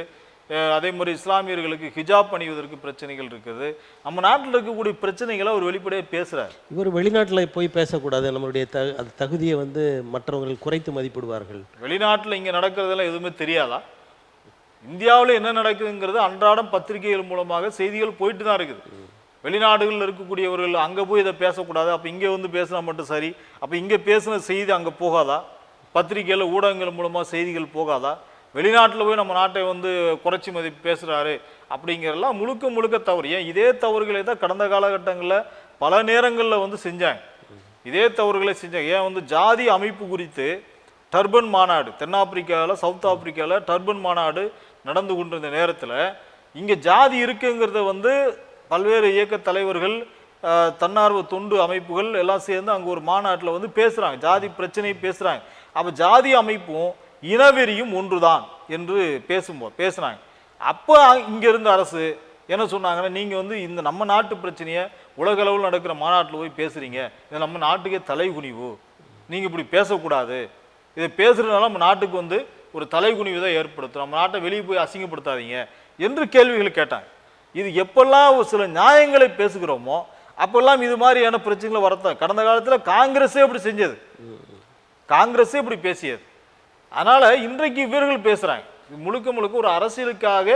அதே மாதிரி இஸ்லாமியர்களுக்கு ஹிஜாப் அணிவதற்கு பிரச்சனைகள் இருக்குது. நம்ம நாட்டில் இருக்கக்கூடிய பிரச்சனைகளை அவர் வெளிப்படையாக பேசுகிறார். இவர் வெளிநாட்டில் போய் பேசக்கூடாது, நம்மளுடைய அது தகுதியை வந்து மற்றவர்கள் குறைத்து மதிப்பிடுவார்கள். வெளிநாட்டில் இங்கே நடக்கிறதெல்லாம் எதுவுமே தெரியாதா? இந்தியாவில் என்ன நடக்குதுங்கிறது அன்றாடம் பத்திரிகைகள் மூலமாக செய்திகள் போயிட்டு தான் இருக்குது. வெளிநாடுகளில் இருக்கக்கூடியவர்கள் அங்கே போய் இதை பேசக்கூடாது, அப்போ இங்கே வந்து பேசினா மட்டும் சரி, அப்போ இங்கே பேசின செய்தி அங்கே போகாதா? பத்திரிகையில் ஊடகங்கள் மூலமாக செய்திகள் போகாதா? வெளிநாட்டில் போய் நம்ம நாட்டை வந்து குறைச்சி மதிப்பு பேசுகிறாரு அப்படிங்கிறதெல்லாம் முழுக்க முழுக்க தவறு. ஏன் இதே தவறுகளை தான் கடந்த காலகட்டங்களில் பல நேரங்களில் வந்து செஞ்சாங்க, இதே தவறுகளை செஞ்சாங்க. ஏன் வந்து ஜாதி அமைப்பு குறித்து டர்பன் மாநாடு தென்னாப்பிரிக்காவில், சவுத் ஆப்பிரிக்காவில் டர்பன் மாநாடு நடந்து கொண்டிருந்த நேரத்தில் இங்கே ஜாதி இருக்குங்கிறத வந்து பல்வேறு இயக்க தலைவர்கள், தன்னார்வ தொண்டு அமைப்புகள் எல்லாம் சேர்ந்து அங்கே ஒரு மாநாட்டில் வந்து பேசுகிறாங்க, ஜாதி பிரச்சனையை பேசுகிறாங்க. அப்போ ஜாதி அமைப்பும் இனவெறியும் ஒன்றுதான் என்று பேசுனாங்க. அப்போ இங்கே இருந்த அரசு என்ன சொன்னாங்கன்னா, நீங்கள் வந்து இந்த நம்ம நாட்டு பிரச்சனையை உலகளவில் நடக்கிற மாநாட்டில் போய் பேசுகிறீங்க, இது நம்ம நாட்டுக்கே தலைகுனிவு, நீங்கள் இப்படி பேசக்கூடாது, இதை பேசுகிறதுனால நம்ம நாட்டுக்கு வந்து ஒரு தலைகுனிவு தான் ஏற்படுத்தும், நம்ம நாட்டை வெளியே போய் அசிங்கப்படுத்தாதீங்க என்று கேள்விகள் கேட்டாங்க. இது எப்பெல்லாம் ஒரு சில நியாயங்களை பேசுகிறோமோ அப்பெல்லாம் இது மாதிரியான பிரச்சனைகளை வரத்தான். கடந்த காலத்தில் காங்கிரஸே இப்படி செஞ்சது, காங்கிரஸே இப்படி பேசியது. அதனால் இன்றைக்கு இவர்கள் பேசுகிறாங்க, முழுக்க முழுக்க ஒரு அரசியலுக்காக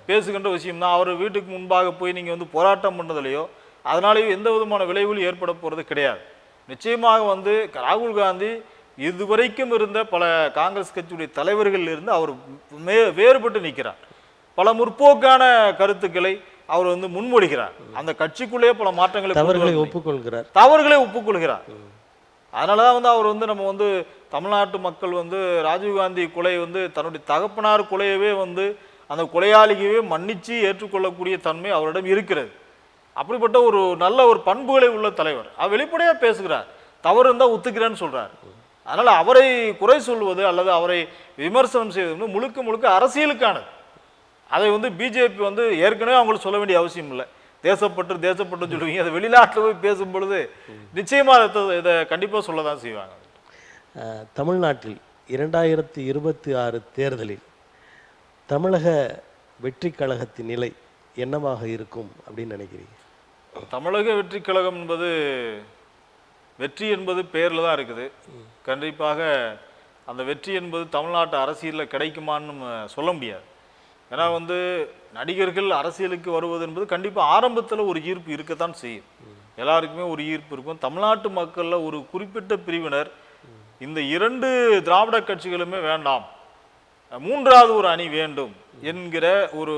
பேசுகின்ற விஷயம் தான். அவர் வீட்டுக்கு முன்பாக போய் நீங்கள் வந்து போராட்டம் பண்ணதுலையோ அதனாலேயும் எந்த விதமான விளைவுகளும் ஏற்பட போகிறது கிடையாது. நிச்சயமாக வந்து ராகுல் காந்தி இதுவரைக்கும் இருந்த பல காங்கிரஸ் கட்சியுடைய தலைவர்கள் இருந்து அவர் வேறுபட்டு நிற்கிறார். பல முற்போக்கான கருத்துக்களை அவர் வந்து முன்மொழிகிறார். அந்த கட்சிக்குள்ளேயே பல மாற்றங்களை தவறுகளை ஒப்புக்கொள்கிறார். அதனாலதான் வந்து அவர் வந்து நம்ம வந்து தமிழ்நாட்டு மக்கள் வந்து ராஜீவ்காந்தி கொலை வந்து தன்னுடைய தகப்பனார் கொலையவே வந்து அந்த கொலையாளிகவே மன்னிச்சு ஏற்றுக்கொள்ளக்கூடிய தன்மை அவரிடம் இருக்கிறது. அப்படிப்பட்ட ஒரு நல்ல ஒரு பண்புகளை உள்ள தலைவர். அவர் வெளிப்படையா பேசுகிறார், தவறு இருந்தால் ஒத்துக்கிறேன்னு சொல்றார். அதனால அவரை குறை சொல்வது அல்லது அவரை விமர்சனம் செய்வது வந்து முழுக்க முழுக்க அரசியலுக்கானது. அதை வந்து பிஜேபி வந்து ஏற்கனவே அவங்களுக்கு சொல்ல வேண்டிய அவசியம் இல்லை. தேசப்பட்டு சொல்லுவீங்க, அதை வெளிநாட்டில் போய் பேசும் பொழுது நிச்சயமாக இதை கண்டிப்பாக சொல்ல தான் செய்வாங்க. தமிழ்நாட்டில் 2026 தேர்தலில் தமிழக வெற்றி கழகத்தின் நிலை என்னவாக இருக்கும் அப்படின்னு நினைக்கிறீங்க? தமிழக வெற்றி கழகம் என்பது வெற்றி என்பது பேரில் தான் இருக்குது. கண்டிப்பாக அந்த வெற்றி என்பது தமிழ்நாட்டு அரசியலில் கிடைக்குமான்னு நம்ம சொல்ல முடியாது. ஏன்னா வந்து நடிகர்கள் அரசியலுக்கு வருவது என்பது கண்டிப்பாக ஆரம்பத்தில் ஒரு ஈர்ப்பு இருக்கத்தான் செய்யும், எல்லாருக்குமே ஒரு ஈர்ப்பு இருக்கும். தமிழ்நாட்டு மக்களில் ஒரு குறிப்பிட்ட பிரிவினர் இந்த 2 திராவிட கட்சிகளுமே வேண்டாம், மூன்றாவது ஒரு அணி வேண்டும் என்கிற ஒரு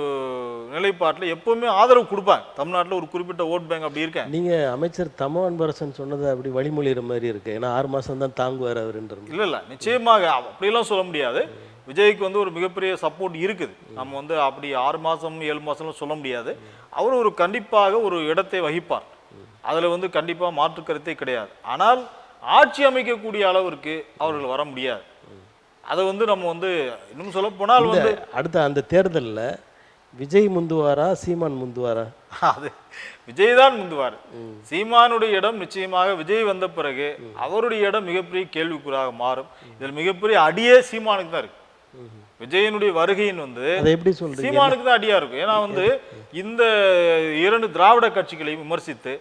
நிலைப்பாட்டில் எப்பவுமே ஆதரவு கொடுப்பாங்க. தமிழ்நாட்டில் ஒரு குறிப்பிட்ட ஓட் பேங்க் அப்படி இருக்கேன். நீங்கள் அமைச்சர் தமோ அன்பரசன் சொன்னது அப்படி வழிமொழிகிற மாதிரி இருக்கு. ஏன்னா 6 மாதம் தான் தாங்குவார் அவருன்றது. இல்லை நிச்சயமாக அப்படிலாம் சொல்ல முடியாது. விஜய்க்கு வந்து ஒரு மிகப்பெரிய சப்போர்ட் இருக்குது. நம்ம வந்து அப்படி 6 மாதம் 7 மாதம்லாம் சொல்ல முடியாது. அவர் ஒரு கண்டிப்பாக ஒரு இடத்தை வகிப்பார், அதில் வந்து கண்டிப்பாக மாற்று கருத்தே கிடையாது. ஆனால் ஆட்சி அமைக்கக்கூடிய அளவிற்கு அவர்கள் வர முடியாது. அதை வந்து நம்ம வந்து இன்னும் சொல்ல போனால் வந்து அடுத்த அந்த தேர்தலில் விஜய் முந்துவாரா சீமான் முந்துவாரா? அது விஜய் தான் முந்துவார். சீமானுடைய இடம் நிச்சயமாக விஜய் வந்த பிறகு அவருடைய இடம் மிகப்பெரிய கேள்விக்குறாக மாறும். இதில் மிகப்பெரிய அடியே சீமானுக்கு தான் இருக்கு. விஜயனுடைய வருகையின் வந்து சீமானுக்கு தான் அடியா இருக்கும். ஏன்னா வந்து இந்த 2 திராவிட கட்சிகளையும் விமர்சித்து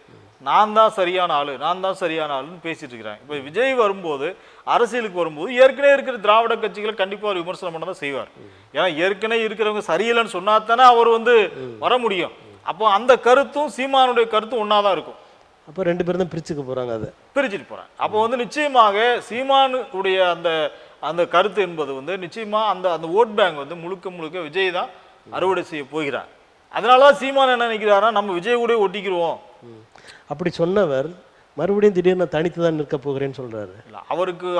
நான் தான் சரியான ஆளுன்னு பேசிட்டு இருக்கிறாங்க. இப்போ விஜய் வரும்போது, அரசியலுக்கு வரும்போது ஏற்கனவே இருக்கிற திராவிட கட்சிகளை கண்டிப்பாக அவர் விமர்சனம் பண்ண தான் செய்வார். ஏன்னா ஏற்கனவே இருக்கிறவங்க சரியில்லைன்னு சொன்னா தானே அவர் வந்து வர முடியும். அப்போ அந்த கருத்தும் சீமானுடைய கருத்தும் ஒன்னாதான் இருக்கும். அப்போ 2 பேரும் தான் பிரிச்சுக்க போறாங்க, அதை பிரிச்சுட்டு போறாங்க. அப்போ வந்து நிச்சயமாக சீமானுடைய அந்த கருத்து என்பது வந்து நிச்சயமா அந்த ஓட் பேங்க் வந்து முழுக்க முழுக்க விஜய் தான் அறுவடை செய்ய போகிறார். அதனாலதான் சீமான் என்ன நினைக்கிறாருன்னா, நம்ம விஜய் கூட ஒட்டிக்கிடுவோம். அப்படி சொன்னவர் மறுபடியும் திடீர்னு தனித்து தான் நிற்க போகிறேன்னு சொல்றாரு.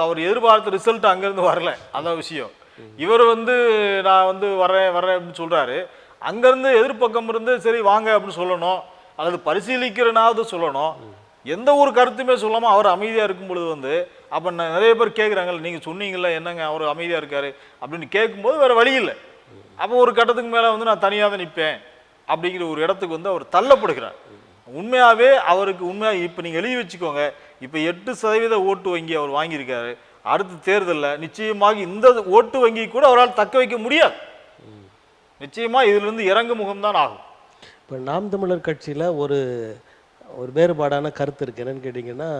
அவர் எதிர்பார்த்த ரிசல்ட் அங்கிருந்து வரல, அதான் விஷயம். இவர் வந்து நான் வந்து வரேன் அப்படின்னு சொல்றாரு. அங்கிருந்து எதிர்பக்கம் இருந்து சரி வாங்க அப்படின்னு சொல்லணும், அல்லது பரிசீலிக்கிறனாவது சொல்லணும். எந்த ஒரு கருத்துமே சொல்லாம அவர் அமைதியா இருக்கும் பொழுது வந்து அப்ப நிறைய பேர் கேட்குறாங்கல்ல, நீங்க சொன்னீங்கல்ல என்னங்க அவர் அமைதியா இருக்காரு அப்படின்னு கேட்கும்போது வேற வழி இல்லை. அப்போ ஒரு கட்டத்துக்கு மேல வந்து நான் தனியாக தான் நிற்பேன் அப்படிங்கிற ஒரு இடத்துக்கு வந்து அவர் தள்ளப்படுகிறார். உண்மையாவே அவருக்கு இப்போ நீங்கள் எழுதி வச்சுக்கோங்க, இப்போ 8% ஓட்டு வங்கி அவர் வாங்கியிருக்காரு. அடுத்த தேர்தலில் நிச்சயமாக இந்த ஓட்டு வங்கி கூட அவரால் தக்க வைக்க முடியாது. நிச்சயமாக இதிலிருந்து இறங்கு முகம்தான் ஆகும். இப்போ நாம் தமிழர் கட்சியில் ஒரு வேறுபாடான கருத்து இருக்குது. என்னன்னு கேட்டிங்கன்னா,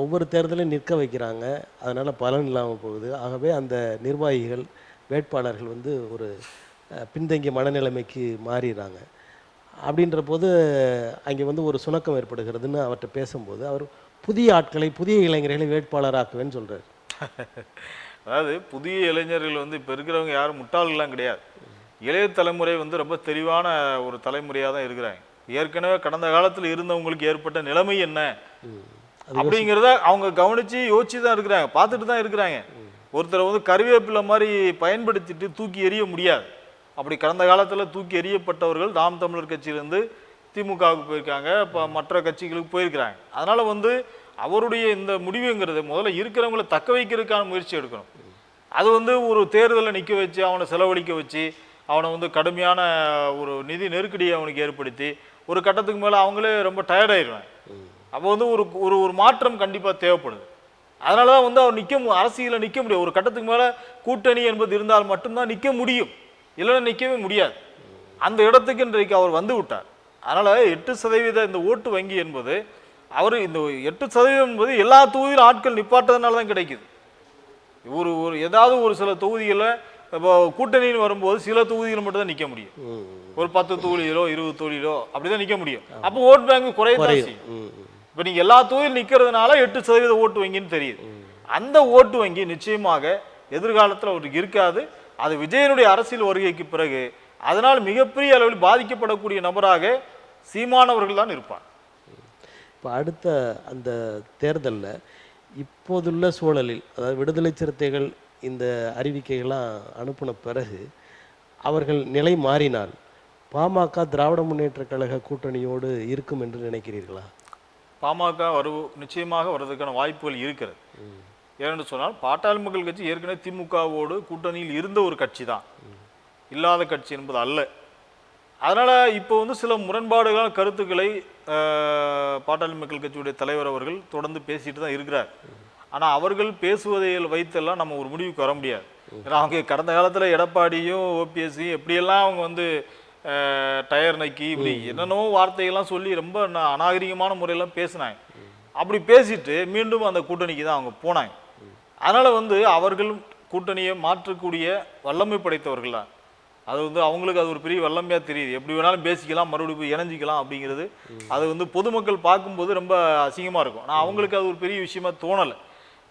ஒவ்வொரு தேர்தலையும் நிற்க வைக்கிறாங்க, அதனால் பலன் இல்லாமல் போகுது. ஆகவே அந்த நிர்வாகிகள் வேட்பாளர்கள் வந்து ஒரு பின்தங்கிய மனநிலைமைக்கு மாறிடுறாங்க. அப்படின்ற போது அங்கே வந்து ஒரு சுணக்கம் ஏற்படுகிறதுன்னு அவர்கிட்ட பேசும்போது அவர் புதிய ஆட்களை, புதிய இளைஞர்களை வேட்பாளராக்குவேன்னு சொல்கிறார். அதாவது புதிய இளைஞர்கள் வந்து இப்போ இருக்கிறவங்க யாரும் முட்டாள்கள்லாம் கிடையாது. இளைய தலைமுறை வந்து ரொம்ப தெளிவான ஒரு தலைமுறையாக தான் இருக்கிறாங்க. ஏற்கனவே கடந்த காலத்தில் இருந்தவங்களுக்கு ஏற்பட்ட நிலைமை என்ன அப்படிங்கிறத அவங்க கவனித்து யோசிச்சு தான் இருக்கிறாங்க, பார்த்துட்டு தான் இருக்கிறாங்க. ஒருத்தரை வந்து கருவேப்பிலை மாதிரி பயன்படுத்திட்டு தூக்கி எறிய முடியாது. அப்படி கடந்த காலத்தில் தூக்கி எறியப்பட்டவர்கள் நாம் தமிழர் கட்சியிலேருந்து திமுகவுக்கு போயிருக்காங்க, இப்போ மற்ற கட்சிகளுக்கு போயிருக்கிறாங்க. அதனால் வந்து அவருடைய இந்த முடிவுங்கிறது முதல்ல இருக்கிறவங்களை தக்க வைக்கிறதுக்கான முயற்சி எடுக்கணும். அது வந்து ஒரு தேர்தலில் நிற்க வச்சு அவனை செலவழிக்க வச்சு அவனை வந்து கடுமையான ஒரு நிதி நெருக்கடியை அவனுக்கு ஏற்படுத்தி ஒரு கட்டத்துக்கு மேலே அவங்களே ரொம்ப டயர்டாயிடுவாங்க. அப்போ வந்து ஒரு ஒரு ஒரு மாற்றம் கண்டிப்பாக தேவைப்படுது. அதனால தான் வந்து அவர் அரசியலில் நிற்க முடியும். ஒரு கட்டத்துக்கு மேலே கூட்டணி என்பது இருந்தால் மட்டும்தான் நிற்க முடியும், இல்லைன்னா நிற்கவே முடியாது. அந்த இடத்துக்கு இன்றைக்கு அவர் வந்து விட்டார். அதனால் 8% இந்த ஓட்டு வங்கி என்பது அவர் இந்த 8% என்பது எல்லா தொகுதியிலும் ஆட்கள் நிப்பாட்டதுனால தான் கிடைக்குது. ஒரு ஏதாவது ஒரு சில தொகுதிகளில் இப்போ கூட்டணின்னு வரும்போது சில தொகுதியில் மட்டும் தான் நிற்க முடியும். ஒரு 10 தொகுதியிலோ 20 தொகுதியிலோ அப்படிதான் நிற்க முடியும். அப்போ ஓட் பேங்க் குறையதான் செய்யும். இப்போ நீங்கள் எல்லா தொகுதியில் நிற்கிறதுனால 8% ஓட்டு வங்கின்னு தெரியுது. அந்த ஓட்டு வங்கி நிச்சயமாக எதிர்காலத்தில் அவருக்கு இருக்காது. அது விஜயனுடைய அரசியல் வருகைக்கு பிறகு அதனால் மிகப்பெரிய அளவில் பாதிக்கப்படக்கூடிய நபராக சீமானவர்கள் தான் இருப்பார். இப்போ அடுத்த அந்த தேர்தலில் இப்போதுள்ள சூழலில், அதாவது விடுதலை சிறுத்தைகள் இந்த அறிவிக்கைகள்லாம் அனுப்பின பிறகு அவர்கள் நிலை மாறினால் பாமக திராவிட முன்னேற்ற கழக கூட்டணியோடு இருக்கும் என்று நினைக்கிறீர்களா? பாமக நிச்சயமாக வருவதற்கான வாய்ப்புகள் இருக்கிறது. ஏனென்று சொன்னால் பாட்டாளி மக்கள் கட்சி ஏற்கனவே திமுகவோடு கூட்டணியில் இருந்த ஒரு கட்சி தான், இல்லாத கட்சி என்பது அல்ல. அதனால் இப்போ வந்து சில முரண்பாடுகளான கருத்துக்களை பாட்டாளி மக்கள் கட்சியுடைய தலைவர் அவர்கள் தொடர்ந்து பேசிட்டு தான் இருக்கிறார். ஆனால் அவர்கள் பேசுவதை வைத்தெல்லாம் நம்ம ஒரு முடிவுக்கு வர முடியாது. ஏன்னா அவங்க கடந்த காலத்தில் எடப்பாடியும் ஓபிஎஸ்சியும் எப்படியெல்லாம் அவங்க வந்து டயர் நக்கி இப்படி என்னென்னோ வார்த்தைகள்லாம் சொல்லி ரொம்ப அநாகரிகமான முறையெல்லாம் பேசினாங்க. அப்படி பேசிட்டு மீண்டும் அந்த கூட்டணிக்கு தான் அவங்க போனாங்க. அதனால் வந்து அவர்கள் கூட்டணியை மாற்றக்கூடிய வல்லமை படைத்தவர்கள் தான். அது வந்து அவங்களுக்கு அது ஒரு பெரிய வல்லமையாக தெரியுது. எப்படி வேணாலும் பேசிக்கலாம், மறுபடியும் போய் இணைஞ்சிக்கலாம் அப்படிங்கிறது அது வந்து பொதுமக்கள் பார்க்கும்போது ரொம்ப அசிங்கமாக இருக்கும். ஆனால் அவங்களுக்கு அது ஒரு பெரிய விஷயமா தோணலை.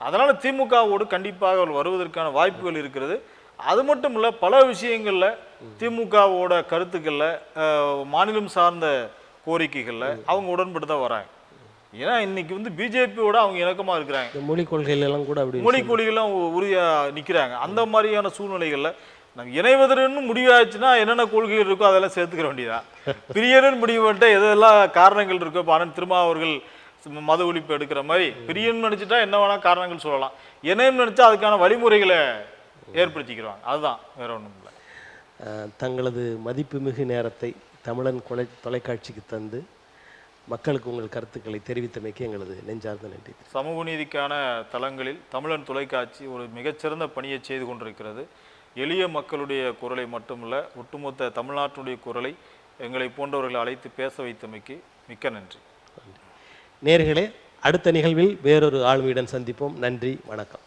அதனால் திமுகவோடு கண்டிப்பாக அவர் வருவதற்கான வாய்ப்புகள் இருக்கிறது. அது மட்டும் இல்லை, பல விஷயங்களில் திமுகவோட கருத்துக்களில் மாநிலம் சார்ந்த கோரிக்கைகளில் அவங்க உடன்பட்டு தான் வராங்க. ஏன்னா இன்னைக்கு வந்து பிஜேபியோட அவங்க இணக்கமாக இருக்கிறாங்க. மொழி கொள்கைகளெல்லாம் கூட அப்படி மொழி கொள்கைகள்லாம் உறுதியாக நிற்கிறாங்க. அந்த மாதிரியான சூழ்நிலைகளில் நம்ம இணைவதற்கு முடிவாச்சுன்னா என்னென்ன கொள்கைகள் இருக்கோ அதெல்லாம் சேர்த்துக்கிற வேண்டியதான். பிரியன்னு முடிவு பண்ணிட்டு எதெல்லாம் காரணங்கள் இருக்கோ, இப்போ அண்ணன் திருமா அவர்கள் மத ஒழிப்பு எடுக்கிற மாதிரி பிரியன்னு நினச்சிட்டா என்ன வேணால் காரணங்கள் சொல்லலாம். இணையம்னு நினச்சா அதுக்கான வழிமுறைகளை ஏற்படுத்திக்கிறாங்க. அதுதான், வேற ஒன்றும் இல்லை. தங்களது மதிப்புமிகு நேரத்தை தமிழன் தொலைக்காட்சிக்கு தந்து மக்களுக்கு உங்கள் கருத்துக்களை தெரிவித்தமைக்கு எங்களது நெஞ்சார்ந்த நன்றி. சமூக நீதிக்கான தளங்களில் தமிழன் தொலைக்காட்சி ஒரு மிகச்சிறந்த பணியை செய்து கொண்டிருக்கிறது. எளிய மக்களுடைய குரலை மட்டுமல்ல, ஒட்டுமொத்த தமிழ்நாட்டுடைய குரலை எங்களை போன்றவர்களை அழைத்து பேச வைத்தமைக்கு மிக்க நன்றி. நேயர்களே, அடுத்த நிகழ்வில் வேறொரு ஆளுமையுடன் சந்திப்போம். நன்றி, வணக்கம்.